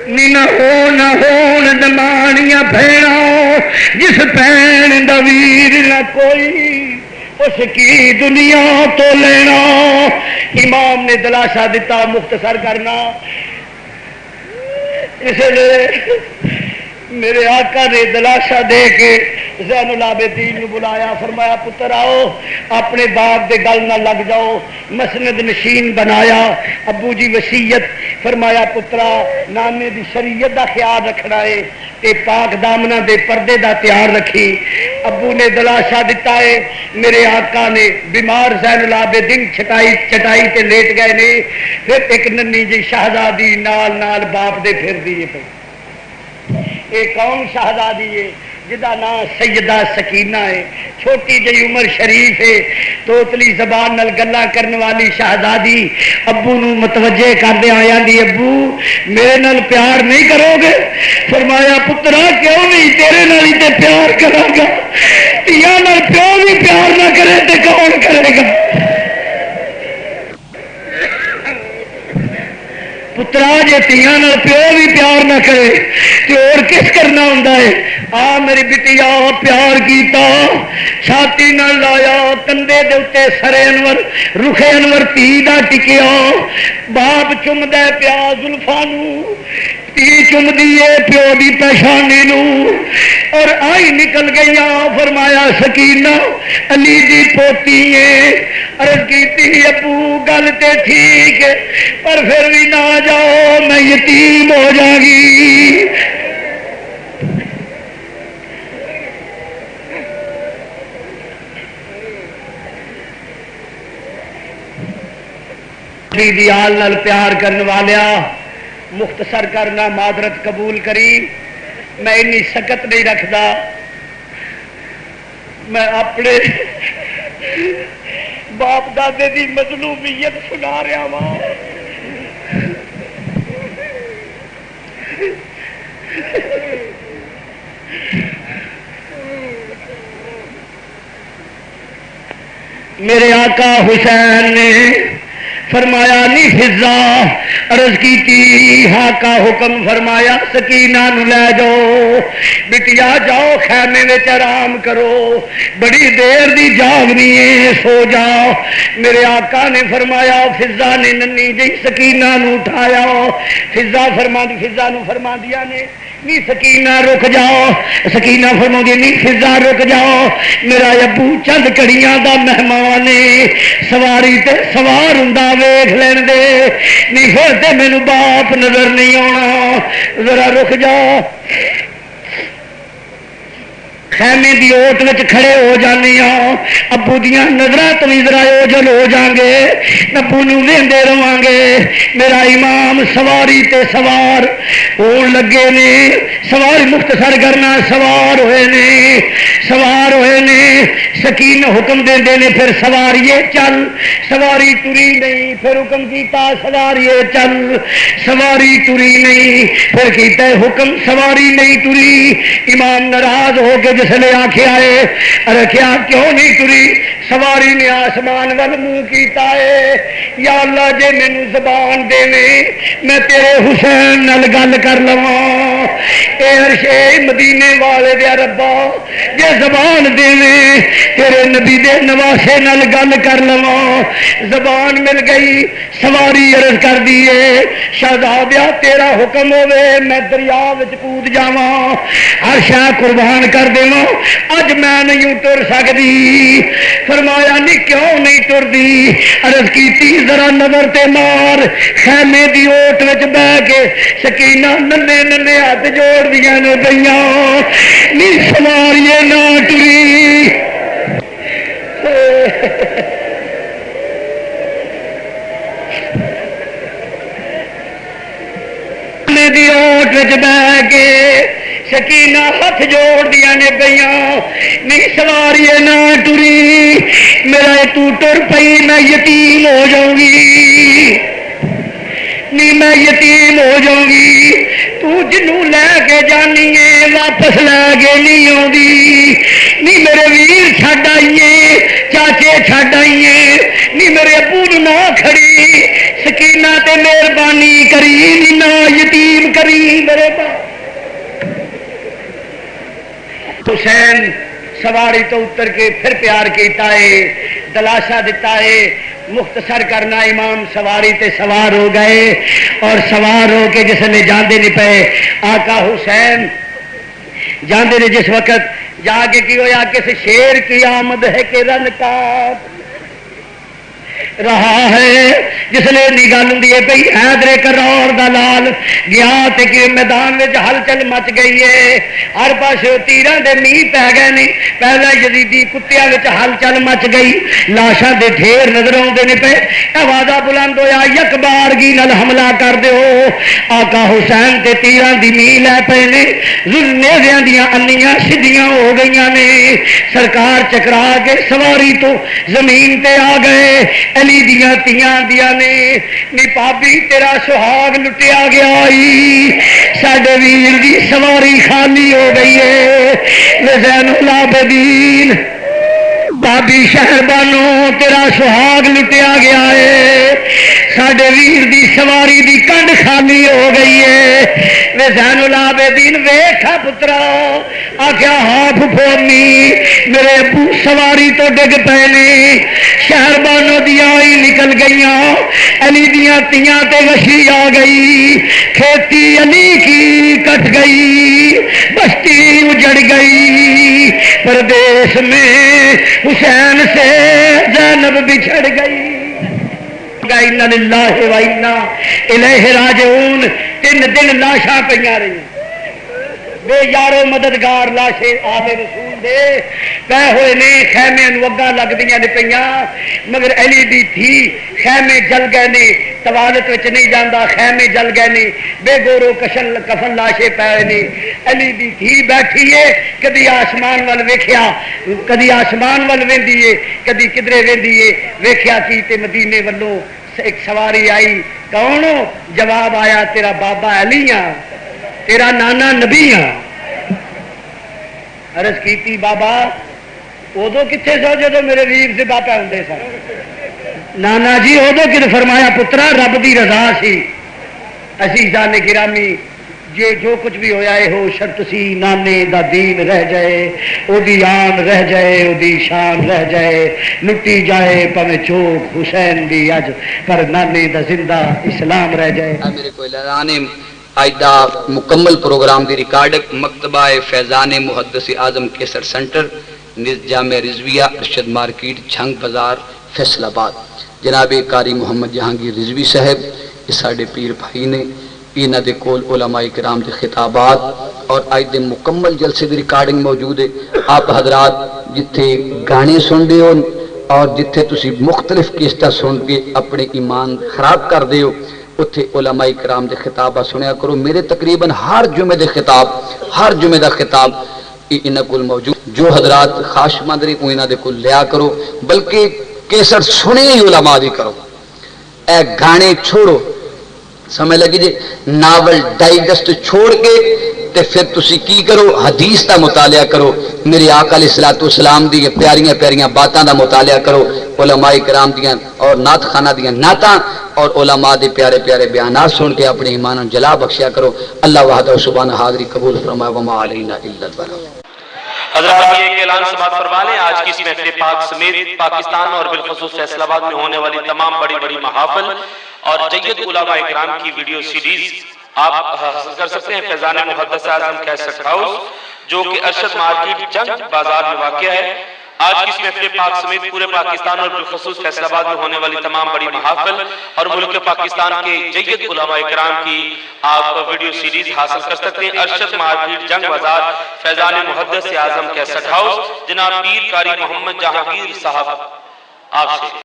نہ ہون دمانیاں بھیڑا جس بھین دا ویر نہ کوئی اس کی دنیا تو لینا۔ امام نے دلاسا دیتا مختصر کرنا۔ اس لیے میرے آقا نے دلاسا دے کے زین العابدین نے بلایا، فرمایا پتر آؤ اپنے باپ دے گل نہ لگ جاؤ، مسند نشین بنایا۔ ابو جی وصیت فرمایا پترا نانے دی شریعت دا خیال رکھنا ہے تے پاک دامنا دے پردے دا تیار رکھی۔ ابو نے دلاسا دیتا ہے، میرے آقا نے بیمار زین العابدین چٹائی تے لیٹ گئے نے، پھر ایک ننی جی شہزادی نال نال باپ دے پھر دیے پہ۔ ایک کون شہزادی ہے جدا نام سیدہ سکینہ ہے، چھوٹی جی عمر شریف ہے، توتلی زبان نال گلاں کرنے والی شہزادی ابو نو متوجہ کر دے آیا دی ابو میرے نال پیار نہیں کرو گے؟ فرمایا پترا کیوں نہیں، تیرے نال ہی تے پیار کراں گا، تیاں نال پیو بھی پیار نہ کرے تے کون کرے گا؟ پترا جے تیاں نال پیو بھی پیار نہ کرے تو اور کس کرنا ہوں ہے؟ آ میری بٹیا پیار کیتا، چھاتی نہ لایا، کندھے دے اوتے سر انور رخ انور تی دا ٹکیا، باپ چمدا پیا زلفاں نو، تی چم دیے پیو دی پیشانی نو، اور آئی نکل گئی۔ فرمایا سکینہ علی دی پوتی ہے۔ عرض کیتی ابو گل تے ٹھیک ہے پر پھر بھی نہ جاؤ میں یتیم ہو جاؤں گی۔ دیال نال پیار کرنے والیا مختصر کرنا معذرت قبول کری، میں انی سکت نہیں رکھدا، میں اپنے باپ دادے دی مظلومیت سنا رہا ہوں۔ میرے آقا حسین نے فرمایا نہیں فضا، عرض کی تھی ہاں کا حکم فرمایا سکینہ نو لے جاؤ، بٹیا جاؤ خیمے میں آرام کرو، بڑی دیر دی جاگنی ہے سو جاؤ۔ میرے آقا نے فرمایا فضا نے ننی جی سکینہ نو اٹھایا، فضا نو فرما دیا نے نہیں سکینہ رک جاؤ، سکینہ فرما دی نہیں فضا رک جاؤ، میرا ابو چند کڑیاں دا مہمان ہے، سواری تے سوار ہوں ویخ لین دے، نہیں پھر تے مینو باپ نظر نہیں آنا، ذرا رک جاؤ۔ خیمے دی اوٹ وچ کھڑے ہو جانے ہاں، ابو دیاں نظراں تو بھی ذرا اوجل ہو جان گے، ابو نو ویندے رہاں گے۔ میرا امام سواری تے سوار ہون لگے نے، سواری مختصر کرنا سوار ہوئے نے، سکینہ حکم دے نے پھر سواریے چل، سواری ٹری نہیں، پھر حکم کیتا سواریے چل، سواری ٹری نہیں، پھر کیتا حکم سواری نہیں ٹری۔ امام ناراض ہو کے جس نے آخیا ہے رکھیا کیوں نہیں ٹری؟ سواری نے آسمان وال منہ کیتا ہے، یا اللہ جے مینوں زبان دے میں تیرے حسین نال گل کر لواں، اے عرشے مدینے والے دے ربا جے زبان دے تیرے نبی دے نواسے نال گل کر لواں۔ زبان مل گئی، سواری عرض کر دیے شہزادیا تیرا حکم ہوے میں دریا وچ کود جاواں، ہر شے قربان کر دیواں، اج میں نہیں ٹر سکدی۔ فرمایا نہیں کیوں نہیں ٹردی؟ عرض کیتی ذرا نظر تے مار، خیمے دی اوٹ وچ بہ کے سکینہ ننے ننے ہاتھ جوڑ دیاں نے پئیاں، نہیں سواریے نہ ٹری۔ سکینہ ہاتھ جوڑ دیا نے گئیاں نہیں سواری نہ ٹری میرا تو ٹر پئی میں یتیم ہو جاؤں گی نہیں میں یتیم ہو جاؤں گی تو جنوں لے کے جانی ہے واپس لے کے نہیں آؤں نہیں میرے ویر چھڈ آئیے چاچے چھڈ آئیے نہیں میرے ابو نہ کھڑی سکینہ تے مہربانی کری نہ یتیم کری میرے حسین سواری تو اتر کے پھر پیار کیتا ہے دلاسا دیتا ہے مختصر کرنا امام سواری تے سوار ہو گئے اور سوار ہو کے جس نے جاندے نہیں پے آقا حسین جاندے نے جس وقت جا کے کی ہویا کس شیر کی آمد ہے کہ رن کا رہا ہے جس نے نگل دیے پی حیدر کرور دا لال گیا تے کہ میدان وچ ہلچل مچ گئی ہے ہر پاسے تیراں دے میہ پی گئے نے پہلا یزیدی کتیاں وچ ہلچل مچ گئی لاشاں دے ڈھیر نظر آوندے نے پے آوازاں بلند ہویا یک بارگی نال حملہ کر دیو آقا حسین تے تیراں دی میہ لے پے نے نیزیاں دیاں انیاں سیدھیاں ہو گئیاں نے سرکار چکرا کے سواری تو زمین تے آ گئے علی دیاں تیاں دیا نے نی پابی تیرا سہاگ لٹیا گیا ساڈے ویر دی سواری خالی ہو گئی ہے زین العابدین بابی شہر بانو تیرا سہاگ لٹیا گیا ہے ساڈے ویر دی سواری دی کنڈ خالی ہو گئی ہے وے زین العابدین ویکھا پترا آکھیا ہاں پھومی میرے ابو سواری تو ڈگ پے نے شہر بانو دیا ہی نکل گئیاں علی دیاں تیاں تے وشی آ گئی کھیتی علی کی کٹ گئی بستی اجڑ گئی پردیس میں حسین سے زینب بچھڑ گئی اِنَّا لِلَّهِ وَإِنَّا إِلَيْهِ راجعون 3 دن لاشاں پہ رہی بے یارو مددگار لاشے آبے رسول دے پہ ہوئے نے خیمے اگاں لگ دیاں نے پئیاں مگر علی دی تھی خیمے جل گئے نے توالت وچ نہیں جاندا خیمے جل گئے نے بے گورو کفن لاشے پے نے علی دی تھی بیٹھی ہے کدی آسمان ول ویکھیا کدی آسمان ول ویندی ہے کدی کدرے ویندی ہے ویکھیا کی تے مدینے والوں ایک سواری آئی کون جواب آیا تیرا بابا علی ہاں تیرا نانا نبی ہاں عرض کیتی بابا ادو کتنے سو جدو میرے ویر سے باپا ہوں سن نانا جی ادو کت فرمایا پترا رب دی رضا سی عزیزان گرامی جے جو کچھ بھی ہویا ہے ہو شرط سی نانے دا دین رہ جائے او دی آن رہ جائے او دی شان رہ جائے لٹی جائے پویں چوک حسین دی اج پر نانے دا زندہ اسلام رہ جائے میرے کو اعلان آج دا مکمل پروگرام دی ریکارڈنگ مکتبہ فیضان محدث اعظم کیسر سینٹر جامع رضویہ ارشد مارکیٹ جھنگ بازار فیصل آباد جناب قاری محمد جہانگیر رضوی صاحب یہ ساڈے پیر بھائی نے انہاں دے کول علماء کرام دے خطابات اور آج دے مکمل جلسے دی ریکارڈنگ موجود ہے آپ حضرات جتھے گانے سن دے ہو اور جتھے تسی مختلف کیسٹاں سن کے اپنے ایمان خراب کر دے ہو اتھے علماء کرام دے خطابہ سنیا کرو میرے تقریباً ہر جمعے دے خطاب ہر جمعے دا خطاب انہاں کول موجود جو حضرات خاص مندری انہاں دے کول لیا کرو بلکہ کیسر سنے ہی علماء دی کرو اے گانے چھوڑو سمجھ لگی جی ناول ڈائجسٹ چھوڑ کے تے پھر تسی کی کرو حدیث دا مطالعہ کرو میرے آقا علیہ الصلوۃ والسلام دی پیاریاں پیاریاں باتاں دا مطالعہ کرو علماء کرام دیاں اور نعت خانہ دیاں نعتاں اور علماء دے پیارے پیارے بیانات سن کے اپنے ایمان جلا بخشیا کرو اللہ وحدہ سبحانہ حاضری قبول فرمائے وما علینا الا البلاغ حضرات یہ اعلان سماعت فرما لیں آج کی اس محفل پاک سمیت پاکستان اور بالخصوص فیصل آباد میں ہونے والی تمام بڑی بڑی محافل اور جید علماء اکرام کی ویڈیو سیریز آپ حاصل کر سکتے ہیں فیضان محدث اعظم کیسٹ ہاؤس جو کہ ارشد مارکیٹ جنگ بازار میں واقع ہے آج کی اس محفل پاک سمیت پورے پاکستان اور بالخصوص فیصل آباد میں ہونے والی تمام بڑی محافل اور ملک پاکستان کے جید علماء اکرام کی آپ ویڈیو سیریز حاصل کر سکتے ہیں ارشد مارکیٹ جنگ بازار فیضان محدث اعظم کیسٹ ہاؤس جناب پیر قاری محمد جہانگیر صاحب آپ سے